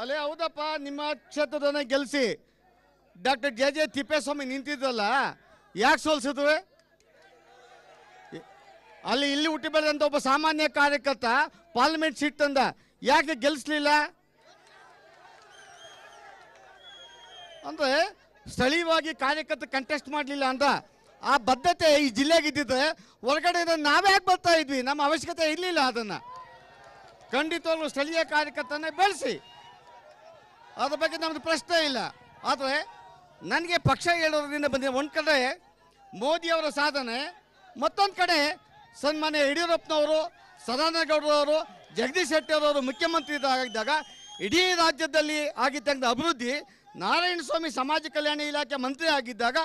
ಅಲ್ಲೇ ಹೌದಪ್ಪ, ನಿಮ್ಮ ಕ್ಷೇತ್ರದನ್ನ ಗೆಲ್ಲಿಸಿ ಡಾಕ್ಟರ್ ಜೆ ತಿಪ್ಪೇಸ್ವಾಮಿ ನಿಂತಿದ್ರಲ್ಲ, ಯಾಕೆ ಸೋಲ್ಸಿದ್ವಿ? ಅಲ್ಲಿ ಇಲ್ಲಿ ಹುಟ್ಟಿ ಬೆಳೆದಂಥ ಒಬ್ಬ ಸಾಮಾನ್ಯ ಕಾರ್ಯಕರ್ತ ಪಾರ್ಲಿಮೆಂಟ್ ಸೀಟ್ ತಂದ, ಯಾಕೆ ಗೆಲ್ಲಿಸ್ಲಿಲ್ಲ? ಅಂದ್ರೆ ಸ್ಥಳೀಯವಾಗಿ ಕಾರ್ಯಕರ್ತ ಕಂಟೆಸ್ಟ್ ಮಾಡಲಿಲ್ಲ ಅಂತ ಆ ಬದ್ಧತೆ ಈ ಜಿಲ್ಲೆಗೆ ಇದ್ದಿದ್ರೆ ಹೊರಗಡೆ ನಾವೇ ಯಾಕೆ ಬರ್ತಾ ಇದ್ವಿ? ನಮ್ಮ ಅವಶ್ಯಕತೆ ಇರಲಿಲ್ಲ. ಅದನ್ನು ಖಂಡಿತವಾಗ್ಲೂ ಸ್ಥಳೀಯ ಕಾರ್ಯಕರ್ತನೇ ಬೆಳೆಸಿ, ಅದ್ರ ಬಗ್ಗೆ ನಮ್ದು ಪ್ರಶ್ನೆ ಇಲ್ಲ. ಆದರೆ ನನಗೆ ಪಕ್ಷ ಹೇಳೋದ್ರಿಂದ ಬಂದಿದೆ. ಒಂದು ಕಡೆ ಮೋದಿಯವರ ಸಾಧನೆ, ಮತ್ತೊಂದು ಕಡೆ ಸನ್ಮಾನ್ಯ ಯಡಿಯೂರಪ್ಪನವರು, ಸದಾನಗೌಡರವರು, ಜಗದೀಶ್ ಶೆಟ್ಟರ್ ಅವರು ಮುಖ್ಯಮಂತ್ರಿ ಇದ್ದಾಗ ಇಡೀ ರಾಜ್ಯದಲ್ಲಿ ಆಗಿದ್ದಂಥ ಅಭಿವೃದ್ಧಿ, ನಾರಾಯಣ ಸ್ವಾಮಿ ಸಮಾಜ ಕಲ್ಯಾಣ ಇಲಾಖೆ ಮಂತ್ರಿ ಆಗಿದ್ದಾಗ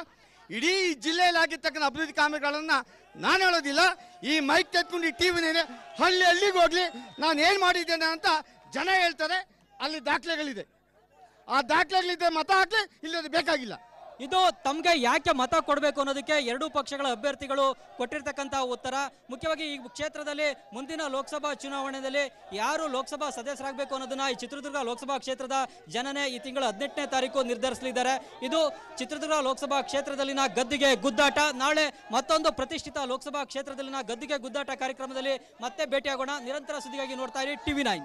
ಇಡೀ ಜಿಲ್ಲೆಯಲ್ಲಿ ಆಗಿರ್ತಕ್ಕಂಥ ಅಭಿವೃದ್ಧಿ ಕಾಮಗಾರಿಗಳನ್ನು ನಾನು ಹೇಳೋದಿಲ್ಲ. ಈ ಮೈಕ್ ತೆಗೆದುಕೊಂಡು ಈ ಟಿವಿನೇ ಹಳ್ಳಿಗೆ ಹೋಗ್ಲಿ ನಾನು ಏನು ಮಾಡಿದ್ದೇನೆ ಅಂತ ಜನ ಹೇಳ್ತಾರೆ. ಅಲ್ಲಿ ದಾಖಲೆಗಳಿದೆ, ಆ ದಾಖಲೆಗಳಿದ್ದರೆ ಮತ ಹಾಕಲಿ, ಇಲ್ಲದೆ ಬೇಕಾಗಿಲ್ಲ. ಇದು ತಮಗೆ ಯಾಕೆ ಮತ ಕೊಡಬೇಕು ಅನ್ನೋದಕ್ಕೆ ಎರಡೂ ಪಕ್ಷಗಳ ಅಭ್ಯರ್ಥಿಗಳು ಕೊಟ್ಟಿರ್ತಕ್ಕಂಥ ಉತ್ತರ. ಮುಖ್ಯವಾಗಿ ಈ ಕ್ಷೇತ್ರದಲ್ಲಿ ಮುಂದಿನ ಲೋಕಸಭಾ ಚುನಾವಣೆಯಲ್ಲಿ ಯಾರು ಲೋಕಸಭಾ ಸದಸ್ಯರಾಗಬೇಕು ಅನ್ನೋದನ್ನ ಈ ಚಿತ್ರದುರ್ಗ ಲೋಕಸಭಾ ಕ್ಷೇತ್ರದ ಜನನೇ ಈ ತಿಂಗಳ 18ನೇ ತಾರೀಕು ನಿರ್ಧರಿಸಲಿದ್ದಾರೆ. ಇದು ಚಿತ್ರದುರ್ಗ ಲೋಕಸಭಾ ಕ್ಷೇತ್ರದಲ್ಲಿನ ಗದ್ದಿಗೆ ಗುದ್ದಾಟ. ನಾಳೆ ಮತ್ತೊಂದು ಪ್ರತಿಷ್ಠಿತ ಲೋಕಸಭಾ ಕ್ಷೇತ್ರದಲ್ಲಿನ ಗದ್ದಿಗೆ ಗುದ್ದಾಟ ಕಾರ್ಯಕ್ರಮದಲ್ಲಿ ಮತ್ತೆ ಭೇಟಿಯಾಗೋಣ. ನಿರಂತರ ಸುದ್ದಿಗಾಗಿ ನೋಡ್ತಾ ಇರಿ TV9.